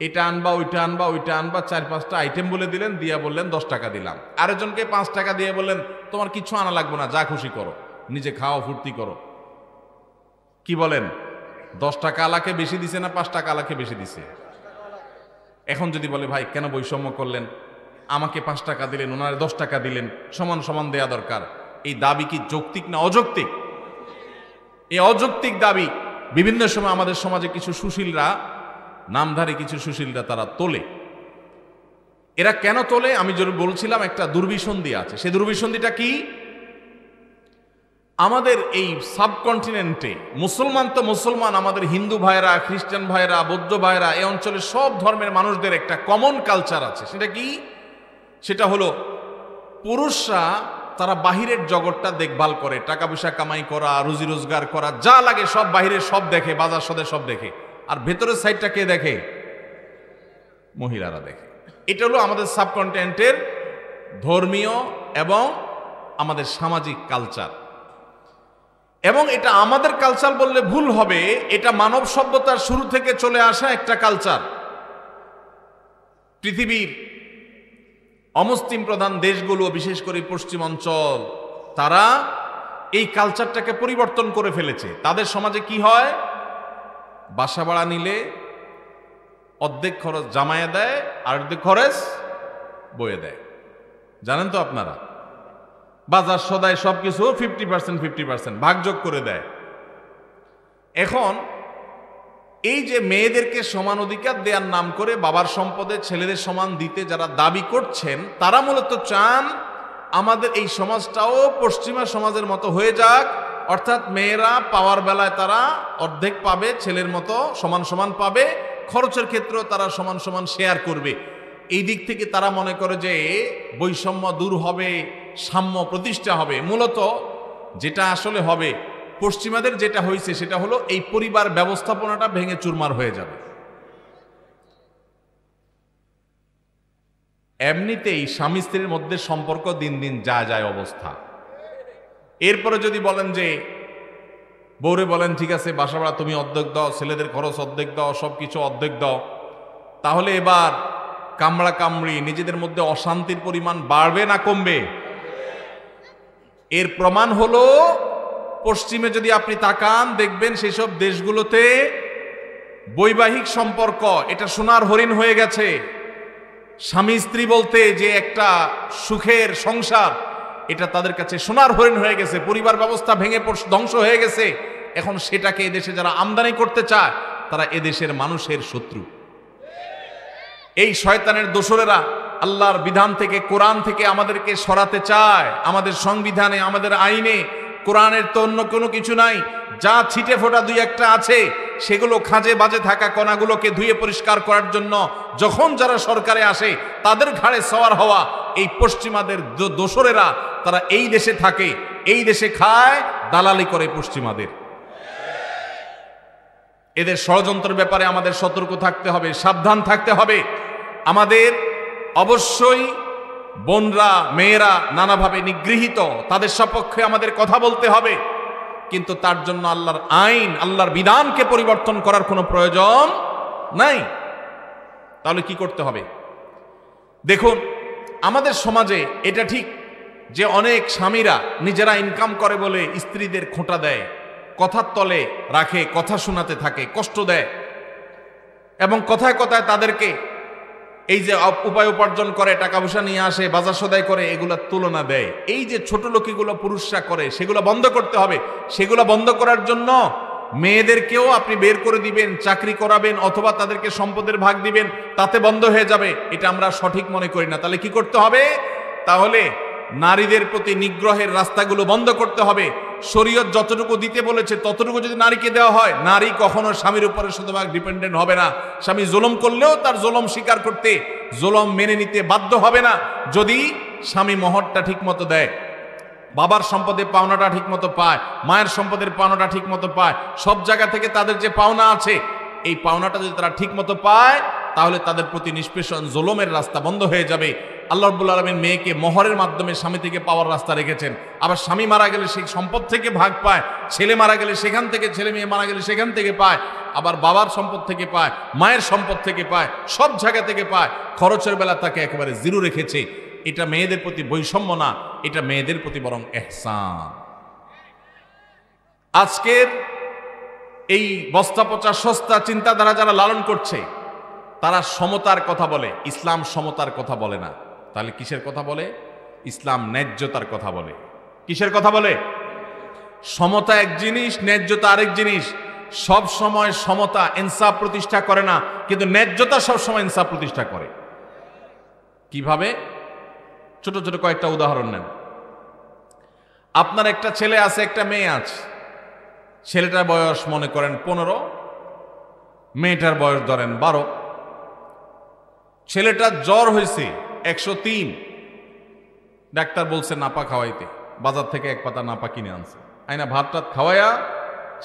এটা আনবা ওইটা আনবা ওইটা আনবা, 4-5টা আইটেম বলে দিলেন, দিয়া বললেন 10 টাকা দিলাম। আরেকজনকে 5 টাকা দিয়ে বললেন তোমার কিছু আনা লাগবে না, যা খুশি করো, নিজে খাও, ফুর্তি করো। কি বলেন? 10 টাকা আলাকে বেশি দিছে না 5 টাকা আলাকে বেশি দিছে? এখন যদি বলে ভাই কেন বৈষম্য করলেন, আমাকে 5 টাকা দিলেন, ওনারে 10 টাকা দিলেন, সমান সমান দেয়া দরকার, এই দাবি কি যৌক্তিক না অযৌক্তিক? এই অযৌক্তিক দাবি বিভিন্ন সময় আমাদের সমাজে কিছু সুশীলরা, নামধারী কিছু সুশীলরা তারা তোলে। এরা কেন তোলে? আমি যেটা বলছিলাম, একটা দুর্বিসন্ধি আছে। সেই দুর্বিসন্ধিটা কি? আমাদের এই সাবকন্টিনেন্টে মুসলমান তো মুসলমান, আমাদের হিন্দু ভাইরা, খ্রিস্টান ভাইরা, বৌদ্ধ ভাইরা, এই অঞ্চলের সব ধর্মের মানুষদের একটা কমন কালচার আছে। সেটা কি? সেটা হলো পুরুষরা তারা বাহিরের জগৎটা দেখভাল করে, টাকা পয়সা কামাই করা, রুজি রোজগার করা, যা লাগে সব বাহিরের সব দেখে, বাজার সদে সব দেখে। আর ভেতরের সাইডটা কে দেখে? মহিলারা দেখে। এটা হলো আমাদের সাবকন্টিনেন্টের ধর্মীয় এবং আমাদের সামাজিক কালচার। এবং এটা আমাদের কালচার বললে ভুল হবে, এটা মানব সভ্যতার শুরু থেকে চলে আসা একটা কালচার। পৃথিবীর অমুসলিম প্রধান দেশগুলো, বিশেষ করে পশ্চিমাঞ্চল, তারা এই কালচারটাকে পরিবর্তন করে ফেলেছে। তাদের সমাজে কি হয়? বাসা ভাড়া নিলে অর্ধেক খরচ জামাইয়া দেয় আর অর্ধেক খরচ বইয়ে দেয়। জানেন তো আপনারা? বাজার সদায় সবকিছু 50% ভাগযোগ করে দেয়। এখন এই যে মেয়েদেরকে সমান অধিকার দেওয়ার নাম করে বাবার সম্পদে ছেলেদের সমান দিতে যারা দাবি করছেন, তারা মূলত চান আমাদের এই সমাজটাও পশ্চিমা সমাজের মতো হয়ে যাক, অর্থাৎ মেয়েরা পাওয়ার বেলায় তারা অর্ধেক পাবে, ছেলের মতো সমান সমান পাবে, খরচের ক্ষেত্রেও তারা সমান সমান শেয়ার করবে। এই দিক থেকে তারা মনে করে যে বৈষম্য দূর হবে, সাম্য প্রতিষ্ঠা হবে। মূলত যেটা আসলে হবে, পশ্চিমাদের যেটা হয়েছে সেটা হলো এই পরিবার ব্যবস্থাপনাটা ভেঙে চুরমার হয়ে যাবে। এমনিতেই স্বামী স্ত্রীর মধ্যে সম্পর্ক দিন দিন যায় অবস্থা। এরপরে যদি বলেন যে বউরে বলেন ঠিক আছে বাসা ভাড়া তুমি অর্ধেক দাও, ছেলেদের খরচ অর্ধেক দাও, সবকিছু অর্ধেক দাও, তাহলে এবার কামড়া কামড়ি নিজেদের মধ্যে অশান্তির পরিমাণ বাড়বে না কমবে? এর প্রমাণ হলো পশ্চিমে যদি আপনি তাকান দেখবেন সেসব দেশগুলোতে বৈবাহিক সম্পর্ক এটা সোনার হরিণ হয়ে গেছে। স্বামী স্ত্রী বলতে যে একটা সুখের সংসার, এটা তাদের কাছে সোনার হরিণ হয়ে গেছে। পরিবার ব্যবস্থা ভেঙে ধ্বংস হয়ে গেছে। এখন সেটাকে এদেশে যারা আমদানি করতে চায় তারা এদেশের মানুষের শত্রু। এই শয়তানের দোসরেরা আল্লাহর বিধান থেকে, কোরআন থেকে আমাদেরকে সরাতে চায়। আমাদের সংবিধানে, আমাদের আইনে কোরআনের তো অন্য কোনো কিছু নাই। যা ছিটে ফোটা দুই একটা আছে, সেগুলো খাঁজে বাজে থাকা কণাগুলোকে ধুয়ে পরিষ্কার করার জন্য যখন যারা সরকারে আসে তাদের ঘাড়ে সওয়ার হওয়া এই পশ্চিমাদের দোসরেরা, তারা এই দেশে থাকে, এই দেশে খায়, দালালি করে পশ্চিমাদের। এদের ষড়যন্ত্রের ব্যাপারে আমাদের সতর্ক থাকতে হবে, সাবধান থাকতে হবে। আমাদের অবশ্যই বোনরা, মেয়েরা নানাভাবে নিগৃহীত, তাদের সপক্ষে আমাদের কথা বলতে হবে, কিন্তু তার জন্য আল্লাহর আইন, আল্লাহর বিধানকে পরিবর্তন করার কোনো প্রয়োজন নাই। তাহলে কি করতে হবে? দেখুন, আমাদের সমাজে এটা ঠিক যে অনেক স্বামীরা নিজেরা ইনকাম করে বলে স্ত্রীদের খোঁটা দেয়, কথার তলে রাখে, কথা শোনাতে থাকে, কষ্ট দেয়, এবং কথায় কথায় তাদেরকে এই যে উপায় উপার্জন করে, টাকা পয়সা নিয়ে আসে, বাজার সদাই করে, এগুলা তুলনা দেয়। এই যে ছোট লোকিগুলো পুরুষরা করে, সেগুলো বন্ধ করতে হবে। সেগুলো বন্ধ করার জন্য মেয়েদেরকেও আপনি বের করে দিবেন, চাকরি করাবেন, অথবা তাদেরকে সম্পদের ভাগ দিবেন, তাতে বন্ধ হয়ে যাবে। এটা আমরা সঠিক মনে করি না। তাহলে কি করতে হবে? তাহলে নারীদের প্রতি নিগ্রহের রাস্তাগুলো বন্ধ করতে হবে। শরীয়ত যতটুকু দিতে বলেছে ততটুকু যদি নারীকে দেওয়া হয়, নারী কখনো স্বামীর উপরে শতভাগ ডিপেন্ডেন্ট হবে না। স্বামী জুলুম করলেও তার জুলুম স্বীকার করতে, জুলুম মেনে নিতে বাধ্য হবে না, যদি স্বামী মহরটা ঠিক মতো দেয়, বাবার সম্পদের পাওনাটা ঠিক মতো পায়, মায়ের সম্পদের পাওনাটা ঠিক মতো পায়, সব জায়গা থেকে তাদের যে পাওনা আছে, এই পাওনাটা যদি তারা ঠিক মতো পায়, তাহলে তাদের প্রতি নিষ্পেষণ জুলুমের রাস্তা বন্ধ হয়ে যাবে। আল্লাহ রাব্বুল আলামিন মেয়েকে মোহরের মাধ্যমে স্বামী থেকে পাওয়ার রাস্তা রেখেছেন। আবার স্বামী মারা গেলে সেই সম্পদ থেকে ভাগ পায়, ছেলে মারা গেলে সেখান থেকে, ছেলে মেয়ে মারা গেলে সেখান থেকে পায়, আবার বাবার সম্পদ থেকে পায়, মায়ের সম্পদ থেকে পায়, সব জায়গা থেকে পায়। খরচের বেলা তাকে একেবারে জিরো রেখেছে। এটা মেয়েদের প্রতি বৈষম্য না, এটা মেয়েদের প্রতি বরং ইহসান। আজকের এই বস্তা পচা সস্তা চিন্তাধারা যারা লালন করছে, তারা সমতার কথা বলে, ইসলাম সমতার কথা বলে না। তাহলে কিসের কথা বলে? ইসলাম ন্যায্যতার কথা বলে। কিসের কথা বলে? সমতা এক জিনিস, ন্যায্যতা আরেক জিনিস। সব সময় সমতা ইনসাফ প্রতিষ্ঠা করে না, কিন্তু ন্যায্যতা সব সময় ইনসাফ প্রতিষ্ঠা করে। কিভাবে? ছোট ছোট কয়েকটা উদাহরণ নেন। আপনার একটা ছেলে আছে, একটা মেয়ে আছে। ছেলেটার বয়স মনে করেন 15, মেয়েটার বয়স ধরেন 12। ছেলেটার জ্বর হয়েছে 103, ডাক্তার বলছে নাপা খাওয়াইতে, বাজার থেকে এক পাতা নাপা কিনে আনছে, আইনা ভাত টাত খাওয়াইয়া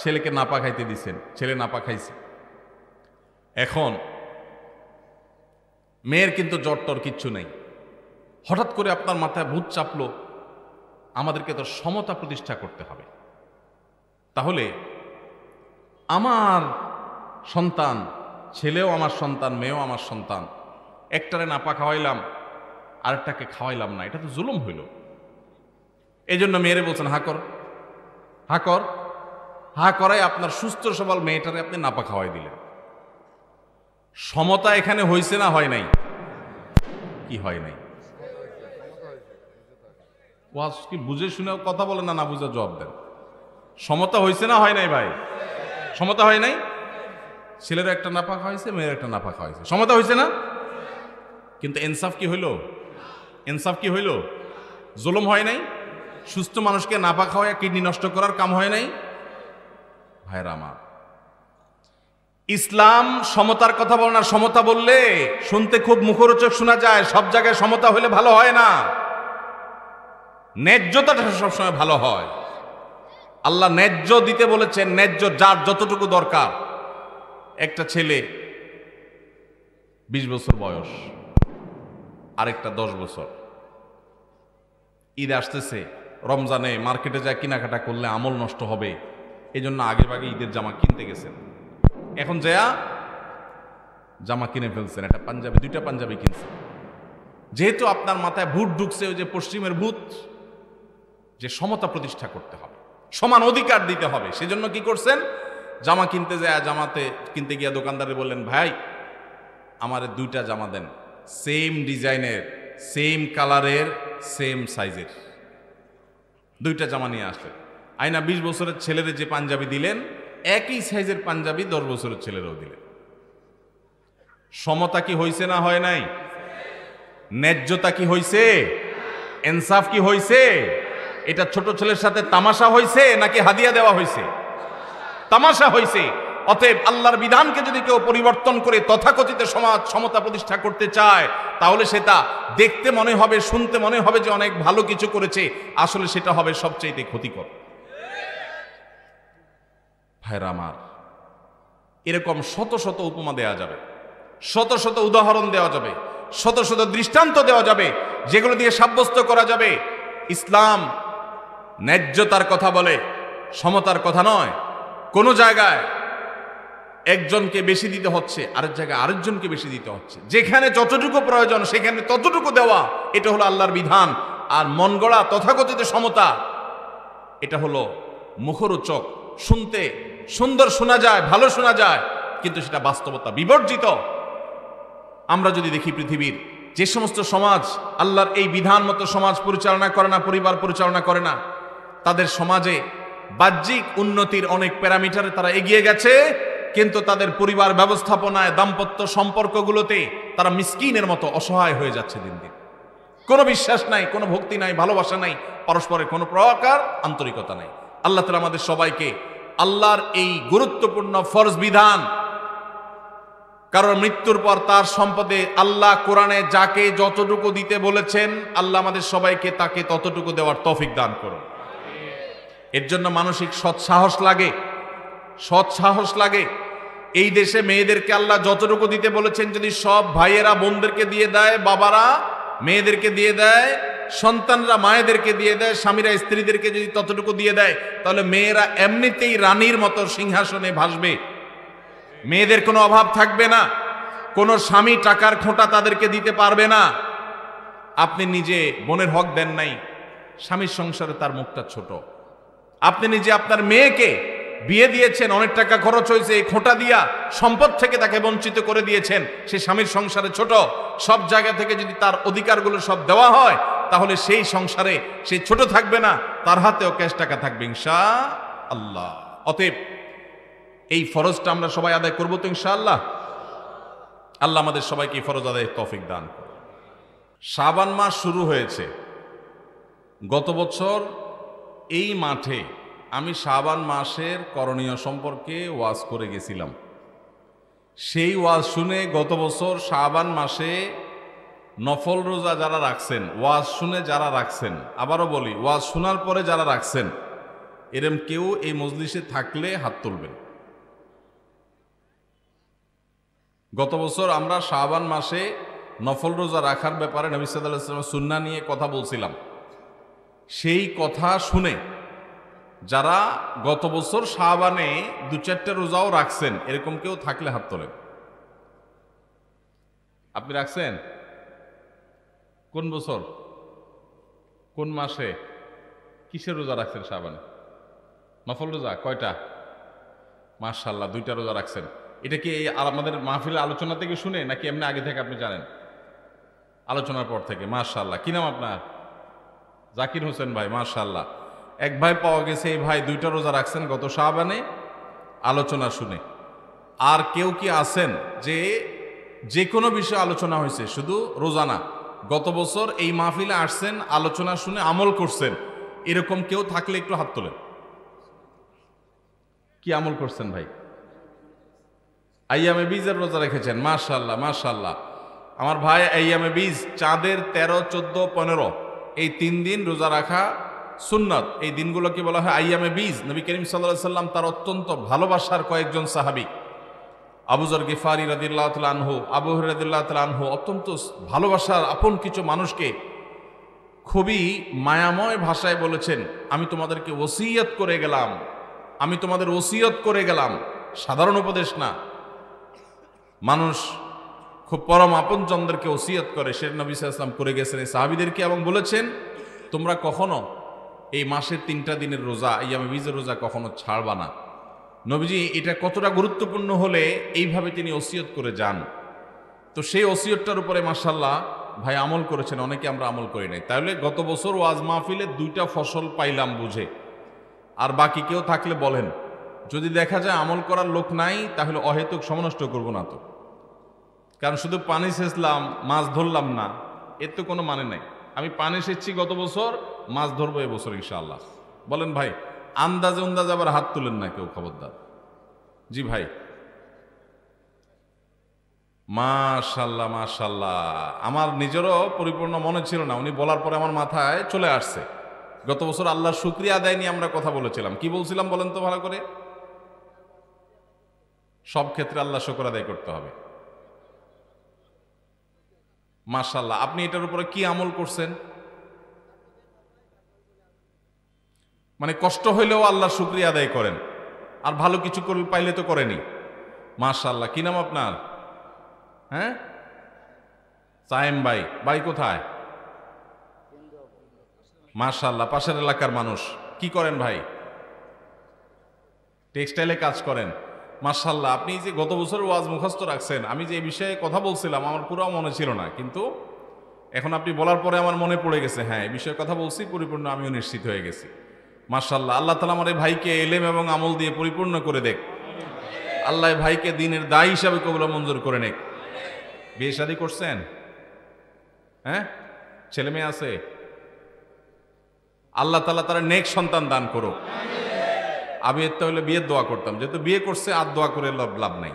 ছেলেকে নাপা খাইতে দিচ্ছেন, ছেলে নাপা খাইছে। এখন মেয়ের কিন্তু জ্বর টর কিচ্ছু নেই। হঠাৎ করে আপনার মাথায় ভূত চাপলো, আমাদেরকে তো সমতা প্রতিষ্ঠা করতে হবে। তাহলে আমার সন্তান, ছেলেও আমার সন্তান, মেয়েও আমার সন্তান, একটারে নাপা খাওয়াইলাম, আরেকটাকে খাওয়াইলাম না, এটা তো জুলুম হইল। এই জন্য মেয়েরে বলছেন হা কর, হা কর। হা করাই আপনার সুস্থ সবল মেয়েটারে আপনি নাপা খাওয়াই দিলেন। সমতা এখানে হয়েছে না হয় নাই? কি হয় নাই? ওয়াজ কি বুঝে শুনে কথা বলেন না, না বুঝে জবাব দেন। সমতা হয়েছে না হয় নাই ভাই? সমতা হয় নাই? ছেলের একটা নাপা খাওয়াইছে, মেয়ের একটা নাপা খাওয়াইছে, সমতা হয়েছে না? কিন্তু ইনসাফ কি হইল? ইনসাফ কি হইল? জুলুম হয় নাই? সুস্থ মানুষকে নাপা খাওয়ায় কিডনি নষ্ট করার কাম হয় নাই? ভাইরা আমার, ইসলাম সমতার কথা বলে না। সমতা বললে শুনতে খুব মুখরোচক শোনা যায়, সব জায়গায় সমতা হলে ভালো হয় না। ন্যায্যতাটা সবসময় ভালো হয়। আল্লাহ ন্যায্য দিতে বলেছেন, ন্যায্য যার যতটুকু দরকার। একটা ছেলে 20 বছর বয়স, আরেকটা 10 বছর। ঈদ আসতেছে, রমজানে মার্কেটে যায় কেনাকাটা করলে আমল নষ্ট হবে, এই জন্য আগে ভাগে ঈদের জামা কিনতে গেছেন। এখন যা জামা কিনে ফেলছেন, একটা পাঞ্জাবি, 2টা পাঞ্জাবি কিনছেন। যেহেতু আপনার মাথায় ভূত ঢুকছে, ওই যে পশ্চিমের ভূত, যে সমতা প্রতিষ্ঠা করতে হবে, সমান অধিকার দিতে হবে, সেজন্য কি করছেন? জামা কিনতে যায়, জামাতে কিনতে গিয়া দোকানদারে বললেন, ভাই আমার 2টা জামা দেন, সেম ডিজাইনের, সেম কালারের, সেম সাইজের 2টা জামা নিয়ে আসলেন। আইনা 20 বছরের ছেলের যে পাঞ্জাবি দিলেন, একই সাইজের পাঞ্জাবি 10 বছরের ছেলেরও দিলেন। সমতা কি হয়েছে না হয় নাই? ন্যায্যতা কি হয়েছে? ইনসাফ কি হয়েছে? এটা ছোট ছেলের সাথে তামাশা হয়েছে নাকি হাদিয়া দেওয়া হয়েছে? তামাশা হয়েছে। অতএব আল্লাহর বিধানকে যদি কেউ পরিবর্তন করে তথাকথিত সমাজ সমতা প্রতিষ্ঠা করতে চায়, তাহলে সেটা দেখতে মনে হবে, শুনতে মনে হবে যে অনেক ভালো কিছু করেছে, আসলে সেটা হবে সবচেয়ে ক্ষতিকর। ভাইরা আমার, এরকম শত শত উপমা দেওয়া যাবে, শত শত উদাহরণ দেওয়া যাবে, শত শত দৃষ্টান্ত দেওয়া যাবে, যেগুলো দিয়ে সাব্যস্ত করা যাবে ইসলাম ন্যায্যতার কথা বলে, সমতার কথা নয়। কোন জায়গায় একজনকে বেশি দিতে হচ্ছে, আরেক জায়গায় আরেকজনকে বেশি দিতে হচ্ছে। যেখানে যতটুকু প্রয়োজন সেখানে ততটুকু দেওয়া, এটা হলো আল্লাহর বিধান। আর মন গড়া তথাকথিত সমতা, এটা হলো মুখরোচক, শুনতে সুন্দর শোনা যায়, ভালো শোনা যায়, কিন্তু সেটা বাস্তবতা বিবর্জিত। আমরা যদি দেখি পৃথিবীর যে সমস্ত সমাজ আল্লাহর এই বিধান মতো সমাজ পরিচালনা করে না, পরিবার পরিচালনা করে না, তাদের সমাজে বাহ্যিক উন্নতির অনেক প্যারামিটারে তারা এগিয়ে গেছে, কিন্তু তাদের পরিবার ব্যবস্থাপনায়, দাম্পত্য সম্পর্কগুলোতে তারা মিসকিনের মতো অসহায় হয়ে যাচ্ছে দিন দিন। কোনো বিশ্বাস নাই, কোনো ভক্তি নাই, ভালোবাসা নাই, পরস্পরের কোনো প্রকার আন্তরিকতা নাই। আল্লাহ তাআলা আমাদের সবাইকে আল্লাহর এই গুরুত্বপূর্ণ ফরজ বিধান, কারণ মৃত্যুর পর তার সম্পদে আল্লাহ কোরআনে যাকে যতটুকু দিতে বলেছেন, আল্লাহ আমাদের সবাইকে তাকে ততটুকু দেওয়ার তৌফিক দান করুন। এর জন্য মানসিক সৎসাহস লাগে, সৎসাহস লাগে। এই দেশে মেয়েদেরকে আল্লাহ যতটুকু দিতে বলেছেন, যদি সব ভাইয়েরা বোনদেরকে দিয়ে দেয়, বাবারা মেয়েদেরকে দিয়ে দেয়, সন্তানরা মায়েদেরকে দিয়ে দেয়, স্বামীরা স্ত্রীদেরকে যদি ততটুকু দিয়ে দেয়, তাহলে মেয়েরা এমনিতেই রানীর মতো সিংহাসনে ভাসবে, মেয়েদের কোনো অভাব থাকবে না, কোনো স্বামী টাকার খোঁটা তাদেরকে দিতে পারবে না। আপনি নিজে বোনের হক দেন নাই, স্বামীর সংসারে তার মুখটা ছোট। আপনি নিজে আপনার মেয়েকে বিয়ে দিয়েছেন, অনেক টাকা খরচ হয়েছে, এই খোঁটা দিয়া সম্পদ থেকে তাকে বঞ্চিত করে দিয়েছেন, সে স্বামীর সংসারে ছোট। সব জায়গা থেকে যদি তার অধিকারগুলো সব দেওয়া হয়, তাহলে সেই সংসারে সে ছোট থাকবে না, তার হাতেও ক্যাশ টাকা থাকবে ইনশাআল্লাহ। অতএব এই ফরজটা আমরা সবাই আদায় করবো তো ইনশাআল্লাহ। আল্লাহ আমাদের সবাইকে এই ফরজ আদায়ের তৌফিক দান করুন। শাবান মাস শুরু হয়েছে। গত বছর এই মাঠে আমি শাবান মাসের করণীয় সম্পর্কে ওয়াজ করে গেছিলাম। সেই ওয়াজ শুনে গত বছর শাবান মাসে নফল রোজা যারা রাখছেন, ওয়াজ শুনে যারা রাখছেন, আবারও বলি, ওয়াজ শোনার পরে যারা রাখছেন, এরম কেউ এই মজলিসে থাকলে হাত তুলবেন। গত বছর আমরা শাবান মাসে নফল রোজা রাখার ব্যাপারে নবী সাল্লাল্লাহু আলাইহি ওয়াসাল্লামের সুন্নাহ নিয়ে কথা বলছিলাম। সেই কথা শুনে যারা গত বছর শাবানে 2-4টা রোজাও রাখছেন, এরকম কেউ থাকলে হাত তোলেন। আপনি রাখছেন? কোন বছর, কোন মাসে, কিসের রোজা রাখছেন শাবানে? নফল রোজা কয়টা? মাশাআল্লাহ, 2টা রোজা রাখছেন। এটা কি আমাদের মাহফিলের আলোচনা থেকে শুনে নাকি এমনি আগে থেকে আপনি জানেন? আলোচনার পর থেকে। মাশাআল্লাহ। কি নাম আপনার? জাকির হোসেন ভাই, মাশাআল্লাহ। এক ভাই পাওয়া গেছে, এই ভাই 2টা রোজা রাখছেন গত শাবানে আলোচনা শুনে। আর কেউ কি আছেন যে কোনো বিষয়ে আলোচনা হয়েছে, শুধু রোজা না, গত বছর এই মাহফিলে আসছেন, আলোচনা শুনে আমল করছেন, এরকম কেউ থাকলে একটু হাত তোলেন। কি আমল করছেন ভাই? আইয়ামে বীজের রোজা রেখেছেন, মাশাআল্লাহ মাশাআল্লাহ। আমার ভাই আইয়ামে বীজ, চাঁদের 13, 14, 15 এই 3 দিন রোজা রাখা সুন্নাত। এই দিনগুলোকে বলা হয় আইয়ামে বীজ। নবী করিম সাল্লাল্লাহু আলাইহি সাল্লাম তার অত্যন্ত ভালোবাসার কয়েকজন সাহাবী, আবু যর গিফারি রাদিয়াল্লাহু তাআলা আনহু, আবু হুরায়রা রাদিয়াল্লাহু তাআলা আনহু, অত্যন্ত ভালোবাসার আপন কিছু মানুষকে খুবই মায়াময় ভাষায় বলেছেন, আমি তোমাদেরকে ওসিয়ত করে গেলাম, আমি তোমাদের ওসিয়ত করে গেলাম। সাধারণ উপদেশ না, মানুষ খুব পরম আপনজনদেরকে ওসিয়ত করে, সে নবী সাল্লাল্লাহু আলাইহি ওয়াসাল্লাম করে গেছেন এই সাহাবীদেরকে, এবং বলেছেন তোমরা কখনো এই মাসের 3টা দিনের রোজা, আইয়ামে বীজের রোজা কখনো ছাড়বা না। নবীজি এটা কতটা গুরুত্বপূর্ণ হলে এইভাবে তিনি ওসিয়ত করে যান। তো সেই ওসিয়তটার উপরে মাশাআল্লাহ ভাই আমল করেছেন, অনেকে আমরা আমল করি নাই। তাহলে গত বছর ওয়াজ মাহফিলে 2টা ফসল পাইলাম বুঝে। আর বাকি কেউ থাকলে বলেন, যদি দেখা যায় আমল করার লোক নাই, তাহলে অহেতুক সময় নষ্ট করবো না তো। কারণ শুধু পানি সেচলাম, মাছ ধরলাম না, এর তো কোনো মানে নাই। আমি পানি সেচছি গত বছর, মাছ ধরবো এবছর ইনশাআল্লাহ। বলেন ভাই, আন্দাজে আন্দাজে আবার হাত তুলেন না কেউ, খবরদার। জি ভাই, মাশাআল্লাহ মাশাআল্লাহ। আমার নিজেরও পরিপূর্ণ মনে ছিল না, উনি বলার পরে আমার মাথায় চলে আসছে। গত বছর আল্লাহর শুকরিয়া আদায় নিয়ে আমরা কথা বলেছিলাম। কি বলছিলাম বলেন তো ভালো করে? সব ক্ষেত্রে আল্লাহ শুকর আদায় করতে হবে। মাশাআল্লাহ। আপনি এটার উপরে কি আমল করছেন? মানে কষ্ট হইলেও আল্লাহর শুকরিয়া আদায় করেন, আর ভালো কিছু পাইলে তো করেনি। মাশাআল্লাহ। কি নাম আপনার? হ্যাঁ, সায়েম ভাই। বাড়ি কোথায়? মাশাআল্লাহ, পাশের এলাকার মানুষ। কি করেন ভাই? টেক্সটাইলে কাজ করেন। মাশাআল্লাহ, আপনি যে গত বছর ওয়াজ মুখস্থ রাখছেন, আমি যে এই বিষয়ে কথা বলছিলাম আমার পুরো মনে ছিল না, কিন্তু এখন আপনি বলার পরে আমার মনে পড়ে গেছে, হ্যাঁ এই বিষয়ে কথা বলছি, পরিপূর্ণ আমিও নিশ্চিত হয়ে গেছি। মাশাআল্লাহ, আল্লাহ তাআলা আমার এই ভাইকে এলেম এবং আমল দিয়ে পরিপূর্ণ করে দেখ। আল্লাহ এই ভাইকে দ্বীনের দায়ী হিসাবে কবুল মঞ্জুর করে নেক। বিয়ে শাদী করছেন? হ্যাঁ, ছেলে মেয়ে আছে? আল্লাহ তাআলা তারা নেক সন্তান দান করুক। আমি এর তাহলে বিয়ের দোয়া করতাম, যেহেতু বিয়ে করছে আর দোয়া করে লাভ নাই,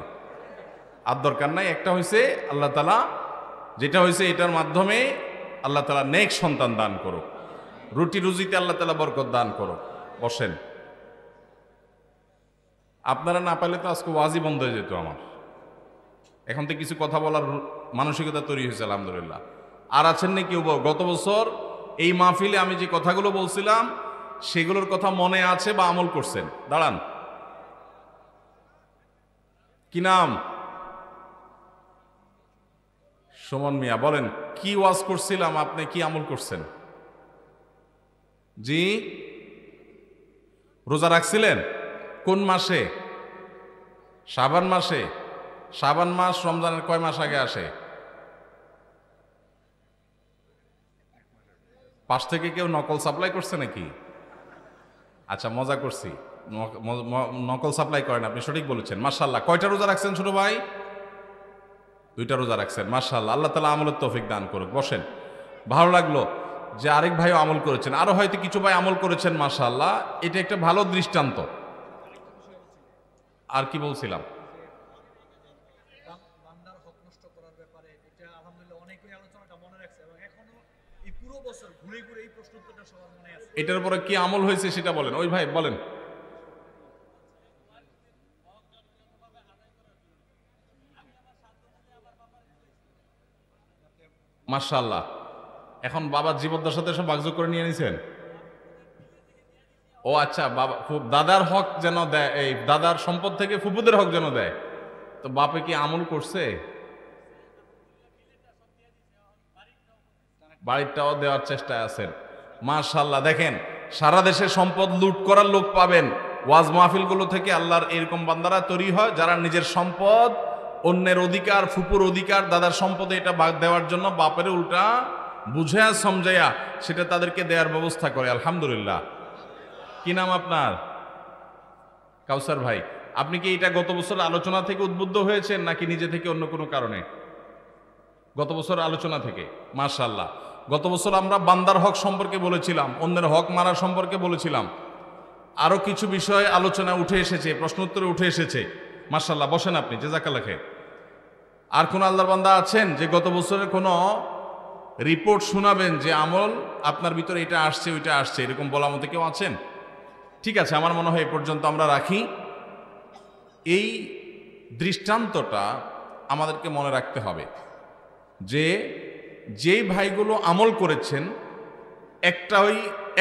আর দরকার নাই। একটা হয়েছে আল্লাহ তাআলা, যেটা হয়েছে এটার মাধ্যমে আল্লাহ তাআলা নেক সন্তান দান করুক, রুটি রুজিতে আল্লাহ তাআলা বরকত দান করুক। বসেন। আপনারা না পাইলে তো আজকে ওয়াজই বন্ধ হয়ে যেত আমার। এখন তো কিছু কথা বলার মানসিকতা তৈরি হয়েছে আলহামদুলিল্লাহ। আর আছেন না কেউ গত বছর এই মাহফিলে আমি যে কথাগুলো বলছিলাম সেগুলোর কথা মনে আছে বা আমল করছেন? দাঁড়ান, কি নাম? সুমন মিয়া। বলেন কি ওয়াজ করছিলাম, আপনি কি আমল করছেন? জি, রোজা রাখছিলেন? কোন মাসে? শাবান মাসে। শাবান মাস রমজানের কয় মাস আগে আসে? পাশ থেকে কেউ নকল সাপ্লাই করছে নাকি? আচ্ছা, মজা করছি, নকল সাপ্লাই করেন, আপনি সঠিক বলেছেন। মাশাআল্লাহ, কয়টা রোজা রাখছেন ছোট ভাই? 2টা রোজা রাখছেন। মাশাআল্লাহ, আল্লাহ তাআলা আমলের তৌফিক দান করুক। বসেন। ভালো লাগলো যে আরেক ভাইও আমল করেছেন, আরো হয়তো কিছু ভাই আমল করেছেন। মাশাআল্লাহ, এটা একটা ভালো দৃষ্টান্ত। আর কি বলছিলাম? এটার উপরে কি আমল হয়েছে সেটা বলেন। ওই ভাই বলেন। মাশাআল্লাহ, এখন বাবার জীবদ্দশাতে সব ভাগযোগ করে নিয়ে নিছেন? ও আচ্ছা, বাবা দাদার হক যেন দেয়, এই দাদার সম্পদ থেকে ফুপুদের হক যেন দেয়। তো বাপে কি আমল করছে? বাড়িটাও দেওয়ার চেষ্টায় আছেন। মাশাআল্লাহ, দেখেন সারা দেশে সম্পদ লুট করার লোক পাবেন। ওয়াজ মাহফিলগুলো থেকে আল্লাহর এরকম বান্দারা তৈরি হয় যারা নিজের সম্পদ, অন্যের অধিকার, ফুপুর অধিকার, দাদার সম্পদে এটা ভাগ দেওয়ার জন্য বাপের উল্টা বুঝায়া সমঝাইয়া সেটা তাদেরকে দেওয়ার ব্যবস্থা করে। আলহামদুলিল্লাহ। কি নাম আপনার? কাউসার ভাই। আপনি কি এটা গত বছর আলোচনা থেকে উদ্বুদ্ধ হয়েছেন নাকি নিজে থেকে অন্য কোনো কারণে? গত বছর আলোচনা থেকে। মাশাআল্লাহ, গত বছর আমরা বান্দার হক সম্পর্কে বলেছিলাম, অন্যের হক মারা সম্পর্কে বলেছিলাম, আরো কিছু বিষয় আলোচনা উঠে এসেছে, প্রশ্ন উত্তরে উঠে এসেছে। মাশাআল্লাহ, বসেন আপনি, জাযাকাল্লাহ খাইর। আর কোন আল্লাহর বান্দা আছেন যে গত বছরের কোনো রিপোর্ট শোনাবেন যে আমল আপনার ভিতরে এটা আসছে ওইটা আসছে, এরকম বলার মতো কেউ আছেন? ঠিক আছে, আমার মনে হয় এ পর্যন্ত আমরা রাখি। এই দৃষ্টান্তটা আমাদেরকে মনে রাখতে হবে যে যেই ভাইগুলো আমল করেছেন,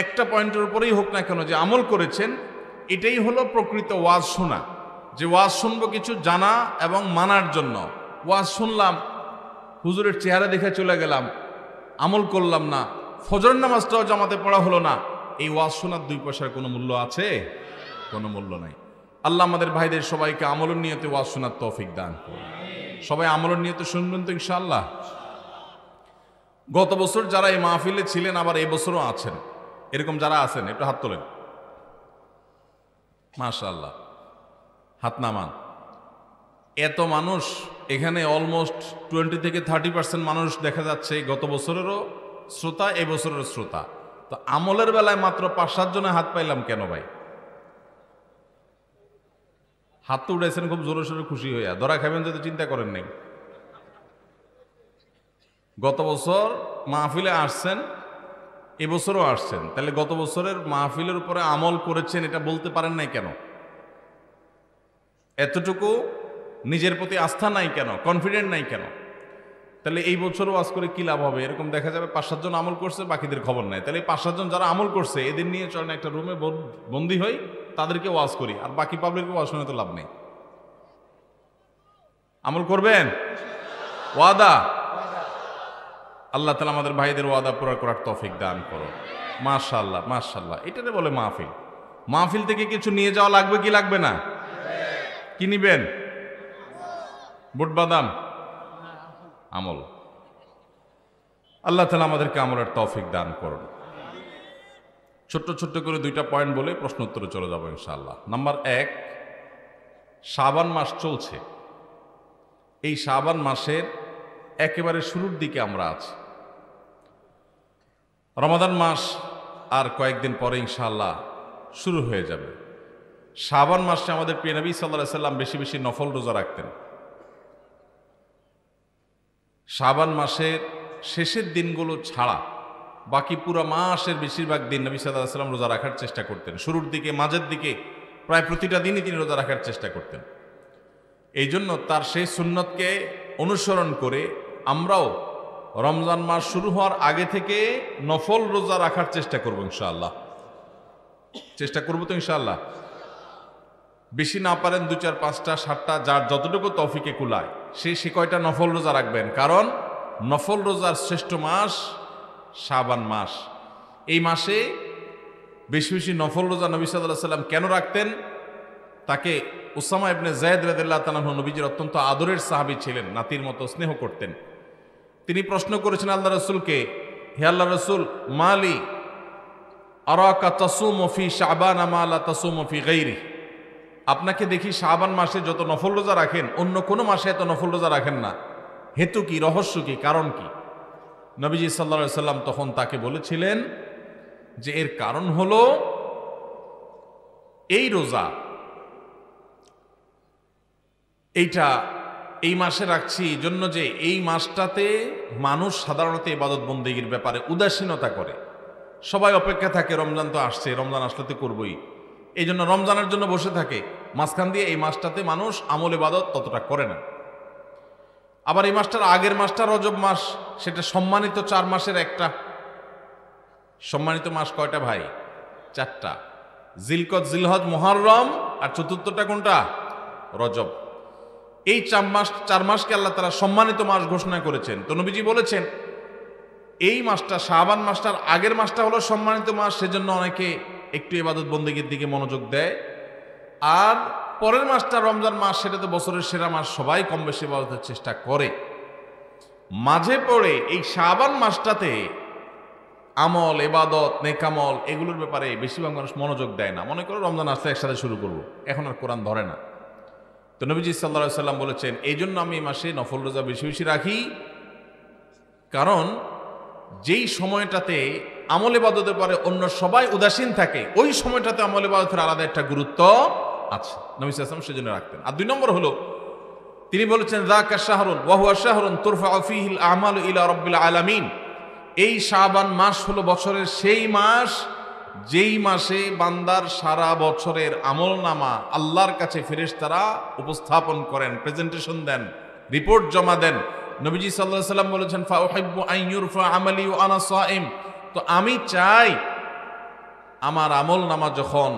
একটা পয়েন্টের উপরেই হোক না কেন যে আমল করেছেন, এটাই হলো প্রকৃত ওয়াজ শোনা। যে ওয়াজ শুনবো কিছু জানা এবং মানার জন্য। ওয়াজ শুনলাম, হুজুরের চেহারা দেখে চলে গেলাম, আমল করলাম না, ফজর নামাজটাও জামাতে পড়া হলো না, এই ওয়াজ শোনার 2 পয়সার কোনো মূল্য আছে? কোনো মূল্য নাই। আল্লাহ আমাদের ভাইদের সবাইকে আমলের নিয়তে ওয়াজ শোনার তৌফিক দান করুন। সবাই আমলের নিয়তে শুনবেন তো ইনশাআল্লাহ? গত বছর যারা এই মাহফিলে ছিলেন, আবার এই বছরও আছেন, এরকম যারা আছেন একটু হাত তোলেন। মাশাআল্লাহ, হাত নামান। এত মানুষ এখানে, অলমোস্ট 20 থেকে 30% মানুষ দেখা যাচ্ছে গত বছরেরও শ্রোতা, এই বছরেরও শ্রোতা। তো আমলের বেলায় মাত্র 5-7 জনে হাত পাইলাম কেন ভাই? হাত তো উঠাইছেন খুব জোরে সোরে খুশি হইয়া, ধরা খাবেন যদি চিন্তা করেন নাই। গত বছর মাহফিলে আসছেন, এবছরও আসছেন, তাহলে গত বছরের মাহফিলের উপরে আমল করেছেন এটা বলতে পারেন নাই কেন? এতটুকু নিজের প্রতি আস্থা নাই কেন? কনফিডেন্ট নাই কেন? তাহলে এই বছরও ওয়াজ করে কি লাভ হবে? এরকম দেখা যাবে 5-7 জন আমল করছে, বাকিদের খবর নাই। তাহলে এই 5-7 জন যারা আমল করছে এদের নিয়ে চলেন একটা রুমে বন্দী হই, তাদেরকে ওয়াজ করি, আর বাকি পাবলিককে ওয়াজ শুনে তো লাভ নেই। আমল করবেন? ওয়াদা? আল্লাহ তাআলা আমাদের ভাইদের ওয়াদা পুরা করার তৌফিক দান করো। মাশাআল্লাহ, মাশাআল্লাহ। এটাতে বলে মাহফিল। মাহফিল থেকে কিছু নিয়ে যাওয়া লাগবে কি লাগবে না? কি নিবেন? বুট বাদাম? আমল। আল্লাহ তাআলা আমাদেরকে আমলের তৌফিক দান করুন। ছোট্ট ছোট্ট করে দুইটা পয়েন্ট বলে প্রশ্ন উত্তরে চলে যাবো ইনশাআল্লাহ। নাম্বার 1, শাবান মাস চলছে। এই শাবান মাসের একেবারে শুরুর দিকে আমরা আছি। রমাদান মাস আর কয়েকদিন পরে ইনশাআল্লাহ শুরু হয়ে যাবে। শাবান মাসে আমাদের প্রিয় নবী সাল্লাল্লাহু আলাইহি সাল্লাম বেশি বেশি নফল রোজা রাখতেন। শাবান মাসের শেষের দিনগুলো ছাড়া বাকি পুরো মাসের বেশিরভাগ দিন নবী সাল্লাল্লাহু আলাইহি সাল্লাম রোজা রাখার চেষ্টা করতেন। শুরুর দিকে, মাঝের দিকে প্রায় প্রতিটা দিনই তিনি রোজা রাখার চেষ্টা করতেন। এই জন্য তার সেই সুন্নতকে অনুসরণ করে আমরাও রমজান মাস শুরু হওয়ার আগে থেকে নফল রোজা রাখার চেষ্টা করব ইনশাআল্লাহ। চেষ্টা করব তো ইনশাআল্লাহ। বেশি না পারেন 2, 4, 5টা 7টা, যার যতটুকু তৌফিকে কুলায় সে কয়টা নফল রোজা রাখবেন। কারণ নফল রোজার শ্রেষ্ঠ মাস শাবান মাস। এই মাসে বেশি বেশি নফল রোজা নবী সাল্লাল্লাহু আলাইহি সাল্লাম কেন রাখতেন? তাকে উসামা ইবনে যায়েদ রাদিয়াল্লাহু তাআলা আনহু নবীজির অত্যন্ত আদরের সাহাবী ছিলেন, নাতির মতো স্নেহ করতেন। তিনি প্রশ্ন করেছেন আল্লাহ রাসূলকে, হে আল্লাহ রাসূল, মালি আরাকা তাসুমু ফি শাবান মা লা তাসুমু ফি গায়রি। আপনাকে দেখি শাবান মাসে যত নফল রোজা রাখেন, অন্য কোনো মাসে এত নফল রোজা রাখেন না। হেতু কি, রহস্য কি, কারণ কি? নবীজি সাল্লাল্লাহু আলাইহি সাল্লাম তখন তাকে বলেছিলেন যে এর কারণ হলো এই রোজা, এইটা এই মাসে রাখছি এই জন্য যে এই মাসটাতে মানুষ সাধারণত ইবাদত বন্দেগীর ব্যাপারে উদাসীনতা করে। সবাই অপেক্ষা থাকে, রমজান তো আসছে, রমজান আসলে তো করবই, এই জন্য রমজানের জন্য বসে থাকে। মাঝখান দিয়ে এই মাসটাতে মানুষ আমল ইবাদত ততটা করে না। আবার এই মাসটার আগের মাসটা রজব মাস, সেটা সম্মানিত 4 মাসের একটা। সম্মানিত মাস কয়টা ভাই? 4টা। জিলকদ, জিলহজ, মুহররম, আর চতুর্থটা কোনটা? রজব। এই 4 মাসকে আল্লাহ তাআলা সম্মানিত মাস ঘোষণা করেছেন। তো নবীজি বলেছেন এই মাসটা, শাবান মাসটার আগের মাসটা হলো সম্মানিত মাস, সেজন্য অনেকে একটু ইবাদত বন্দেগীর দিকে মনোযোগ দেয়। আর পরের মাসটা রমজান মাস, সেটা তো বছরের সেরা মাস, সবাই কম বেশি ইবাদতের চেষ্টা করে। মাঝে পড়ে এই শাবান মাসটাতে আমল, ইবাদত, নেকামল এগুলোর ব্যাপারে বেশিরভাগ মানুষ মনোযোগ দেয় না। মনে করো রমজান আসলে একসাথে শুরু করব, এখন আর কোরআন ধরে না। তো নবীজি সাল্লাল্লাহু আলাইহি সাল্লাম বলেছেন এই জন্য আমি এই মাসে নফল রোজা বেশি বেশি রাখি। কারণ যেই সময়টাতে আমল ইবাদতের পরে অন্য সবাই উদাসীন থাকে, ওই সময়টাতে আমল ইবাদতের আলাদা একটা গুরুত্ব আছে। নবী সাল্লাল্লাহু আলাইহি ওয়াসাল্লাম সেজন্য রাখতেন। আর 2 নম্বর হলো তিনি বলেছেন যাকা শাহরুন ওয়া হুয়া শাহরুন তুরফাউ ফীহিল আমালু ইলা রাব্বিল আলামিন। এই শাবান মাস হলো বছরের সেই মাস যেই মাসে বান্দার সারা বছরের আমলনামা আল্লাহর কাছে ফেরেশতারা উপস্থাপন করেন, প্রেজেন্টেশন দেন, রিপোর্ট জমা দেন। নবীজি সাল্লাল্লাহু আলাইহি ওয়াসাল্লাম বলেছেন ফা উহিব্বু আন ইউরফা আমালি ওয়া আনা সাইম। তো আমি চাই আমার আমলনামা যখন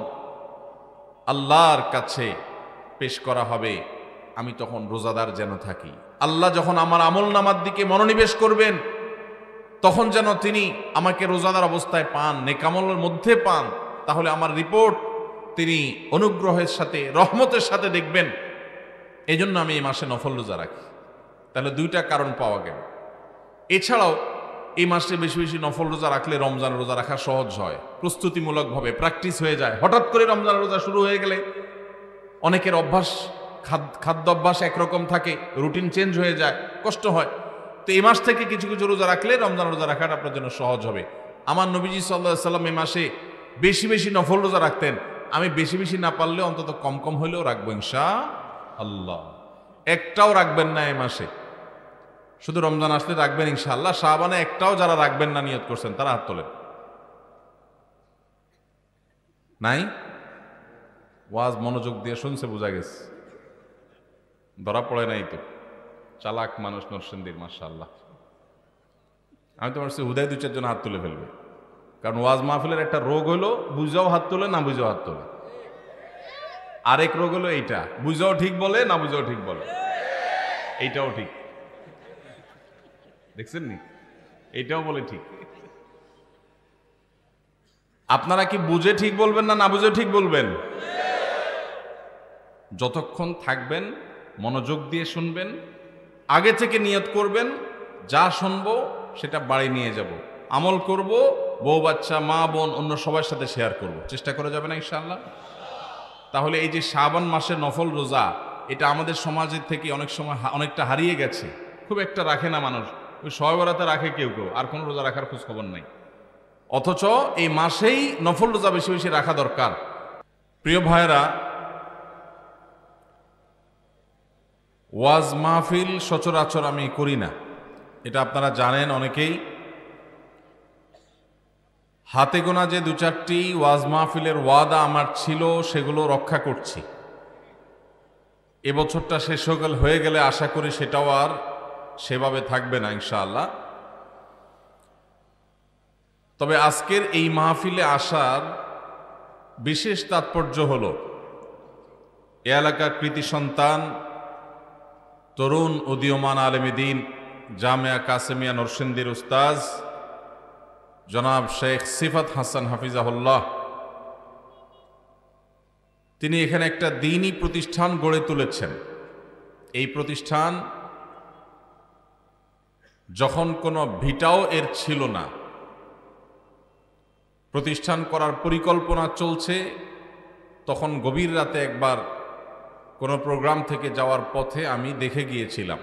আল্লাহর কাছে পেশ করা হবে, আমি তখন রোজাদার যেন থাকি। আল্লাহ যখন আমার আমলনামার দিকে মনোনিবেশ করবেন, তখন যেন তিনি আমাকে রোজাদার অবস্থায় পান, নেকামলের মধ্যে পান। তাহলে আমার রিপোর্ট তিনি অনুগ্রহের সাথে, রহমতের সাথে দেখবেন। এই জন্য আমি এই মাসে নফল রোজা রাখি। তাহলে 2টা কারণ পাওয়া গেল। এছাড়াও এই মাসে বেশি বেশি নফল রোজা রাখলে রমজান রোজা রাখা সহজ হয়, প্রস্তুতিমূলকভাবে প্র্যাকটিস হয়ে যায়। হঠাৎ করে রমজান রোজা শুরু হয়ে গেলে অনেকের অভ্যাস, খাদ্য অভ্যাস একরকম থাকে, রুটিন চেঞ্জ হয়ে যায়, কষ্ট হয়। তো এই মাস থেকে কিছু কিছু রোজা রাখলে রমজান রোজা রাখাটা আপনার জন্য সহজ হবে। আমার নবীজি সাল্লাল্লাহু আলাইহি সাল্লাম এই মাসে বেশি বেশি নফল রোজা রাখতেন। আমি বেশি বেশি না পারলে অন্তত কম কম হইলেও রাখবো ইনশাআল্লাহ। একটাও রাখবেন না এই মাসে, শুধু রমজান আসলে রাখবেন ইনশাআল্লাহ। শাবানে একটাও যারা রাখবেন না নিয়ত করছেন তারা হাত তোলেন। নাই? ওয়াজ মনোযোগ দিয়ে শুনছে, বোঝা গেছে, ধরা পড়ে নাই তো। চালাক মানুষ নরসিংদীর, মাশাআল্লাহ। আমি তো ভাবছি হুদায় 2-4 জন হাত তুলে ফেলবে, কারণ ওয়াজ মাহফিলের একটা রোগ হলো বুঝাও হাত তোলে, না বুঝাও হাত তোলে। আরেক রোগ হলো এইটা, বুঝাও ঠিক বলে, না বুঝাও ঠিক বলে। এইটাও ঠিক, দেখছেন নি? এইটাও বলে ঠিক। আপনারা কি বুঝে ঠিক বলবেন না, না বুঝে ঠিক বলবেন? যতক্ষণ থাকবেন মনোযোগ দিয়ে শুনবেন, আগে থেকে নিয়ত করবেন যা শুনবো সেটা বাড়ি নিয়ে যাব, আমল করব, বউ বাচ্চা মা বোন অন্য সবার সাথে শেয়ার করব। চেষ্টা করা যাবে না ইনশাআল্লাহ? তাহলে এই যে শাবান মাসের নফল রোজা, এটা আমাদের সমাজের থেকে অনেক সময় অনেকটা হারিয়ে গেছে, খুব একটা রাখে না মানুষ। ওই শবে বরাতে রাখে কেউ কেউ, আর কোনো রোজা রাখার খোঁজ খবর নাই। অথচ এই মাসেই নফল রোজা বেশি বেশি রাখা দরকার। প্রিয় ভাইরা, ওয়াজ মাহফিল সচরাচর আমি করি না, এটা আপনারা জানেন অনেকেই। হাতে গোনা যে দু চারটি ওয়াজ মাহফিলের ওয়াদা আমার ছিল সেগুলো রক্ষা করছি। এবছরটা শেষ হয়ে গেলে আশা করি সেটাও আর সেভাবে থাকবে না ইনশাআল্লাহ। তবে আজকের এই মাহফিলে আসার বিশেষ তাৎপর্য হলো এ এলাকার কৃতি সন্তান, তরুণ উদীয়মান আলেমে দ্বীন, জামিয়া কাসেমিয়া নরসিংদীর উস্তাজ জনাব শেখ সিফাত হাসান হাফিজাহুল্লাহ, তিনি এখানে একটা দ্বীনী প্রতিষ্ঠান গড়ে তুলেছেন। এই প্রতিষ্ঠান যখন কোনো ভিটাও এর ছিল না, প্রতিষ্ঠান করার পরিকল্পনা চলছে, তখন গভীর রাতে একবার কোনো প্রোগ্রাম থেকে যাওয়ার পথে আমি দেখে গিয়েছিলাম।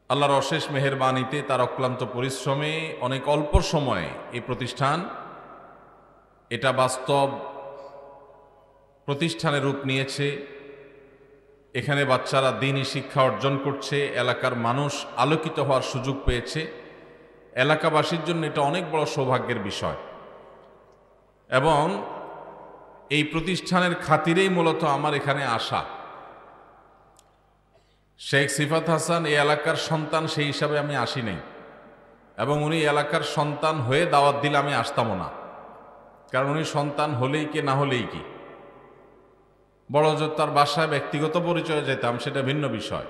আল্লাহর অশেষ মেহেরবানিতে, তার অক্লান্ত পরিশ্রমে অনেক অল্প সময়ে এই প্রতিষ্ঠান এটা বাস্তব প্রতিষ্ঠানের রূপ নিয়েছে। এখানে বাচ্চারা দ্বীনী শিক্ষা অর্জন করছে, এলাকার মানুষ আলোকিত হওয়ার সুযোগ পেয়েছে। এলাকাবাসীর জন্য এটা অনেক বড় সৌভাগ্যের বিষয়, এবং এই প্রতিষ্ঠানের খাতিরেই মূলত আমার এখানে আসা। শেখ সিফাত হাসান এই এলাকার সন্তান, সেই হিসাবে আমি আসি নাই, এবং উনি এলাকার সন্তান হয়ে দাওয়াত দিলে আমি আসতামও না, কারণ উনি সন্তান হলেই কি না হলেই কি, বড় জোর তার বাসায় ব্যক্তিগত পরিচয়ে যেতাম সেটা ভিন্ন বিষয়।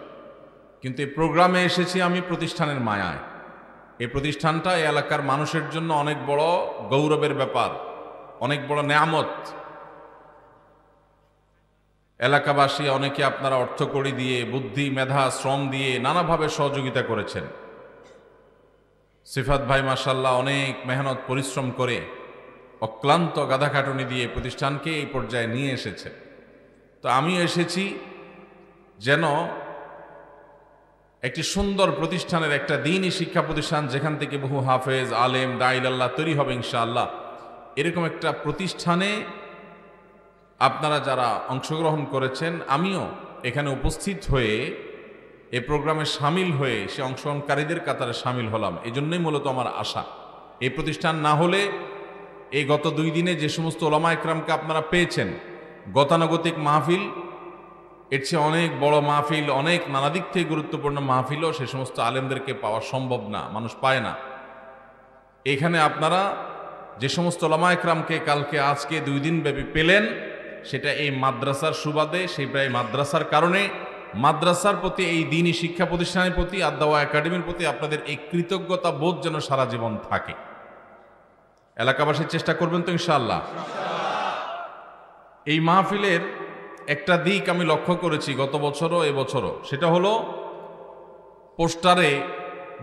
কিন্তু এই প্রোগ্রামে এসেছি আমি প্রতিষ্ঠানের মায়ায়। এই প্রতিষ্ঠানটা এই এলাকার মানুষের জন্য অনেক বড় গৌরবের ব্যাপার, অনেক বড় নেয়ামত। এলাকাবাসী অনেকে আপনারা অর্থকড়ি দিয়ে, বুদ্ধি, মেধা, শ্রম দিয়ে নানাভাবে সহযোগিতা করেছেন। সিফাত ভাই মাশাআল্লাহ অনেক মেহনত পরিশ্রম করে অক্লান্ত গাদাখাটুনি দিয়ে প্রতিষ্ঠানকে এই পর্যায়ে নিয়ে এসেছে। তো আমিও এসেছি যেন একটি সুন্দর প্রতিষ্ঠানের, একটা দ্বীনী শিক্ষা প্রতিষ্ঠান যেখান থেকে বহু হাফেজ, আলেম, দাঈল আল্লাহ তৈরি হবে ইনশাআল্লাহ, এরকম একটা প্রতিষ্ঠানে আপনারা যারা অংশগ্রহণ করেছেন, আমিও এখানে উপস্থিত হয়ে এই প্রোগ্রামে সামিল হয়ে সে অংশগ্রহণকারীদের কাতারে সামিল হলাম। এই জন্যই মূলত আমার আশা। এই প্রতিষ্ঠান না হলে এই গত 2 দিনে যে সমস্ত ওলামা একরামকে আপনারা পেয়েছেন, গতানুগতিক মাহফিল, এর চেয়ে অনেক বড় মাহফিল, অনেক নানা দিক থেকে গুরুত্বপূর্ণ মাহফিলও সে সমস্ত আলেমদেরকে পাওয়া সম্ভব না, মানুষ পায় না। এখানে আপনারা যে সমস্ত ওলামা একরামকে কালকে আজকে 2 দিন ব্যাপী পেলেন, সেটা এই মাদ্রাসার সুবাদে, সেই প্রায় মাদ্রাসার কারণে, মাদ্রাসার প্রতি, এই দ্বীনী শিক্ষা প্রতিষ্ঠানের প্রতি, আদ-দাওয়া একাডেমির প্রতি আপনাদের এই কৃতজ্ঞতা বোধ যেন সারা জীবন থাকে। এলাকাবাসীর চেষ্টা করবেন তো ইনশাআল্লাহ? এই মাহফিলের একটা দিক আমি লক্ষ্য করেছি গত বছরও এবছরও, সেটা হলো পোস্টারে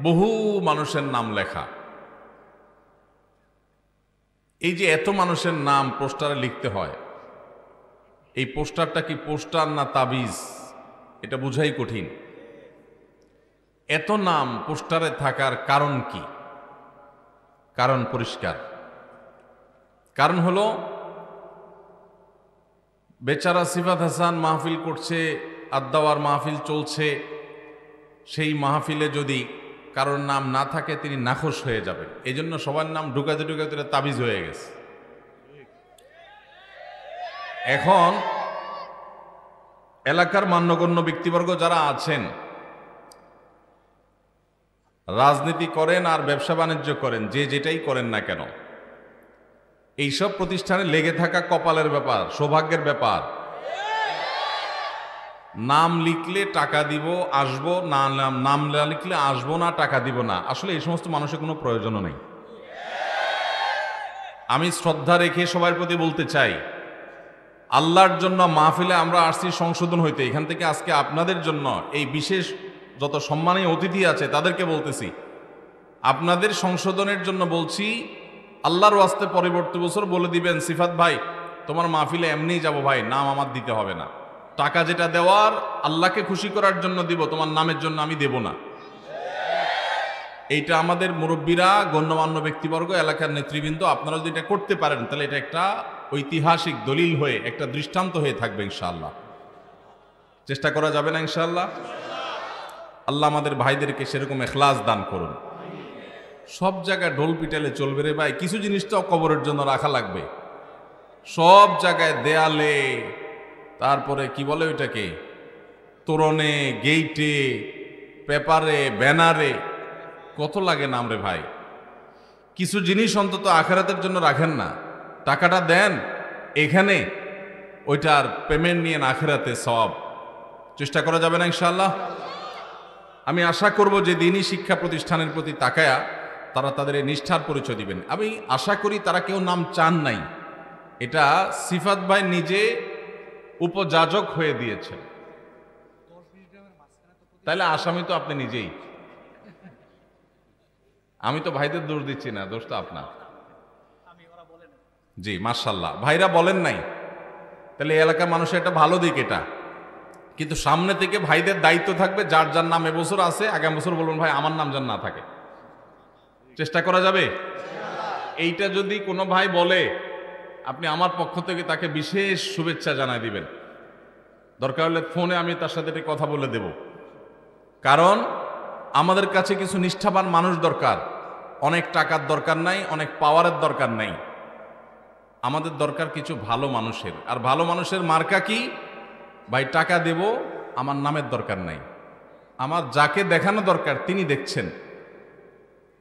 বহু মানুষের নাম লেখা। এই যে এত মানুষের নাম পোস্টারে লিখতে হয়, এই পোস্টারটা কি পোস্টার না তাবিজ, এটা বোঝাই কঠিন। এত নাম পোস্টারে থাকার কারণ কি? কারণ পরিষ্কার। কারণ হলো বেচারা সিফাত হাসান মাহফিল করছে, আদ-দাওয়ার মাহফিল চলছে, সেই মাহফিলে যদি কারোর নাম না থাকে তিনি নাখোশ হয়ে যাবেন। এই জন্য সবার নাম ঢুকাতে ঢুকাতে তাবিজ হয়ে গেছে। এখন এলাকার মান্যগণ্য ব্যক্তিবর্গ যারা আছেন, রাজনীতি করেন আর ব্যবসা বাণিজ্য করেন, যে যেটাই করেন না কেন, এইসব প্রতিষ্ঠানে লেগে থাকা কপালের ব্যাপার, সৌভাগ্যের ব্যাপার। নাম লিখলে টাকা দিব, আসবো না, নাম না লিখলে আসবো না, টাকা দিব না। আসলে এই সমস্ত মানুষের কোনো প্রয়োজনও নেই। আমি শ্রদ্ধা রেখে সবার প্রতি বলতে চাই, আল্লাহর জন্য মাহফিলে আমরা আসছি সংশোধন হইতে। এখান থেকে আজকে আপনাদের জন্য এই বিশেষ যত সম্মানীয় অতিথি আছে তাদেরকে বলতেছি, আপনাদের সংশোধনের জন্য বলছি, আল্লাহর ওয়াস্তে পরবর্তী বছর বলে দিবেন সিফাত ভাই তোমার মাহফিলে এমনিই যাব ভাই, নাম আমার দিতে হবে না, টাকা যেটা দেওয়ার আল্লাহকে খুশি করার জন্য দিব, তোমার নামের জন্য আমি দেব না। এইটা আমাদের মুরব্বীরা, গণ্যমান্য ব্যক্তিবর্গ, এলাকার নেতৃবৃন্দ, আপনারা যদি এটা করতে পারেন তাহলে এটা একটা ঐতিহাসিক দলিল হয়ে, একটা দৃষ্টান্ত হয়ে থাকবে ইনশাআল্লাহ। চেষ্টা করা যাবে না ইনশাআল্লাহ? আল্লাহ আমাদের ভাইদেরকে সেরকম এখলাস দান করুন। সব জায়গায় ঢোল পিটালে চলবে রে ভাই, কিছু জিনিসটাও কবরের জন্য রাখা লাগবে। সব জায়গায় দেয়ালে, তারপরে কি বলে ওইটাকে, তোরণে, গেইটে, পেপারে, ব্যানারে, কত লাগে নাম রে ভাই। কিছু জিনিস অন্তত আখিরাতের জন্য রাখেন না, টাকাটা দেন এখানে, ওইটার পেমেন্ট নিয়ে আখিরাতে সওয়াব। চেষ্টা করা যাবে না ইনশাআল্লাহ? আমি আশা করব যে দিনী শিক্ষা প্রতিষ্ঠানের প্রতি তাকায়া তারা তাদের এই নিষ্ঠার পরিচয় দিবেন। আমি আশা করি তারা কেউ নাম চান নাই, এটা সিফাত ভাই নিজে উপযাজক হয়ে দিয়েছেন। তাহলে আসামি তো আপনি নিজেই। আমি তো ভাইদের দোষ দিচ্ছি না, দোষ তো আপনার। জি মাশাআল্লাহ, ভাইরা বলেন নাই, তাহলে এই এলাকার মানুষের একটা ভালো দিক এটা। কিন্তু সামনে থেকে ভাইদের দায়িত্ব থাকবে, যার যার নাম এবছর আছে আগামী বছর বলুন ভাই আমার নাম যেন না থাকে। চেষ্টা করা যাবে? এইটা যদি কোনো ভাই বলে, আপনি আমার পক্ষ থেকে তাকে বিশেষ শুভেচ্ছা জানাই দিবেন। দরকার হলে ফোনে আমি তার সাথে একটা কথা বলে দেব। কারণ আমাদের কাছে কিছু নিষ্ঠাবান মানুষ দরকার। অনেক টাকার দরকার নাই, অনেক পাওয়ারের দরকার নাই, আমাদের দরকার কিছু ভালো মানুষের। আর ভালো মানুষের মার্কা কি ভাই? টাকা দেব, আমার নামের দরকার নাই, আমার যাকে দেখানো দরকার তিনি দেখছেন,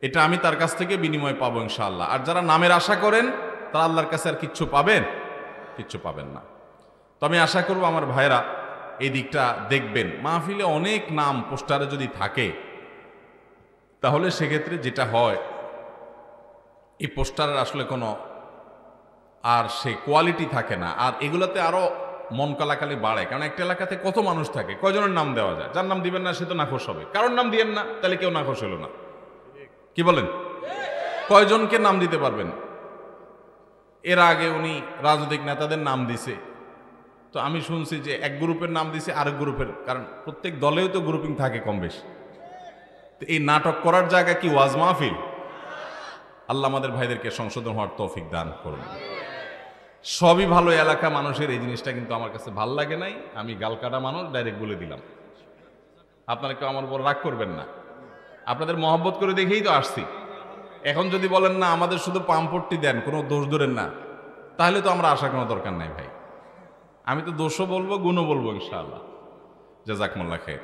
এটা আমি তার কাছ থেকে বিনিময় পাবো ইনশাআল্লাহ। আর যারা নামের আশা করেন তারা আল্লাহর কাছে আর কিচ্ছু পাবেন? কিচ্ছু পাবেন না। তো আমি আশা করব আমার ভাইরা এই দিকটা দেখবেন। মাহফিলে অনেক নাম পোস্টারে যদি থাকে তাহলে সেক্ষেত্রে যেটা হয়, এই পোস্টারের আসলে কোনো আর সে কোয়ালিটি থাকে না, আর এগুলোতে আরো মন কালাকালি বাড়ে। কারণ একটা এলাকাতে কত মানুষ থাকে, কয়জনের নাম দেওয়া যায়? যার নাম দিবেন না সে তো নাখোশ হবে। কারোর নাম দিয়েন না, তাহলে কেউ নাখোশ হলো না। কি বলেন? কয়জনকে নাম দিতে পারবেন? এর আগে উনি রাজনৈতিক নেতাদের নাম দিছে, তো আমি শুনছি যে এক গ্রুপের নাম দিছে আরেক গ্রুপের, কারণ প্রত্যেক দলেও তো গ্রুপিং থাকে কম বেশি। তো এই নাটক করার জায়গা কি ওয়াজ মাহফিল? আল্লাহ আমাদের ভাইদেরকে সংশোধন হওয়ার তৌফিক দান করুন। সবই ভালো এলাকা মানুষের, এই জিনিসটা কিন্তু আমার কাছে ভাল লাগে নাই। আমি গালকাটা মানুষ, ডাইরেক্ট বলে দিলাম। আপনারা কেউ আমার উপর রাগ করবেন না, আপনাদের মহব্বত করে দেখেই তো আসছি। এখন যদি বলেন না আমাদের শুধু পাম্পট্টি দেন, কোনো দোষ ধরেন না, তাহলে তো আমরা আসার কোনো দরকার নাই ভাই। আমি তো দোষও বলবো, গুণও বলবো ইনশাআল্লাহ। জাযাকুমুল্লাহ খাইর।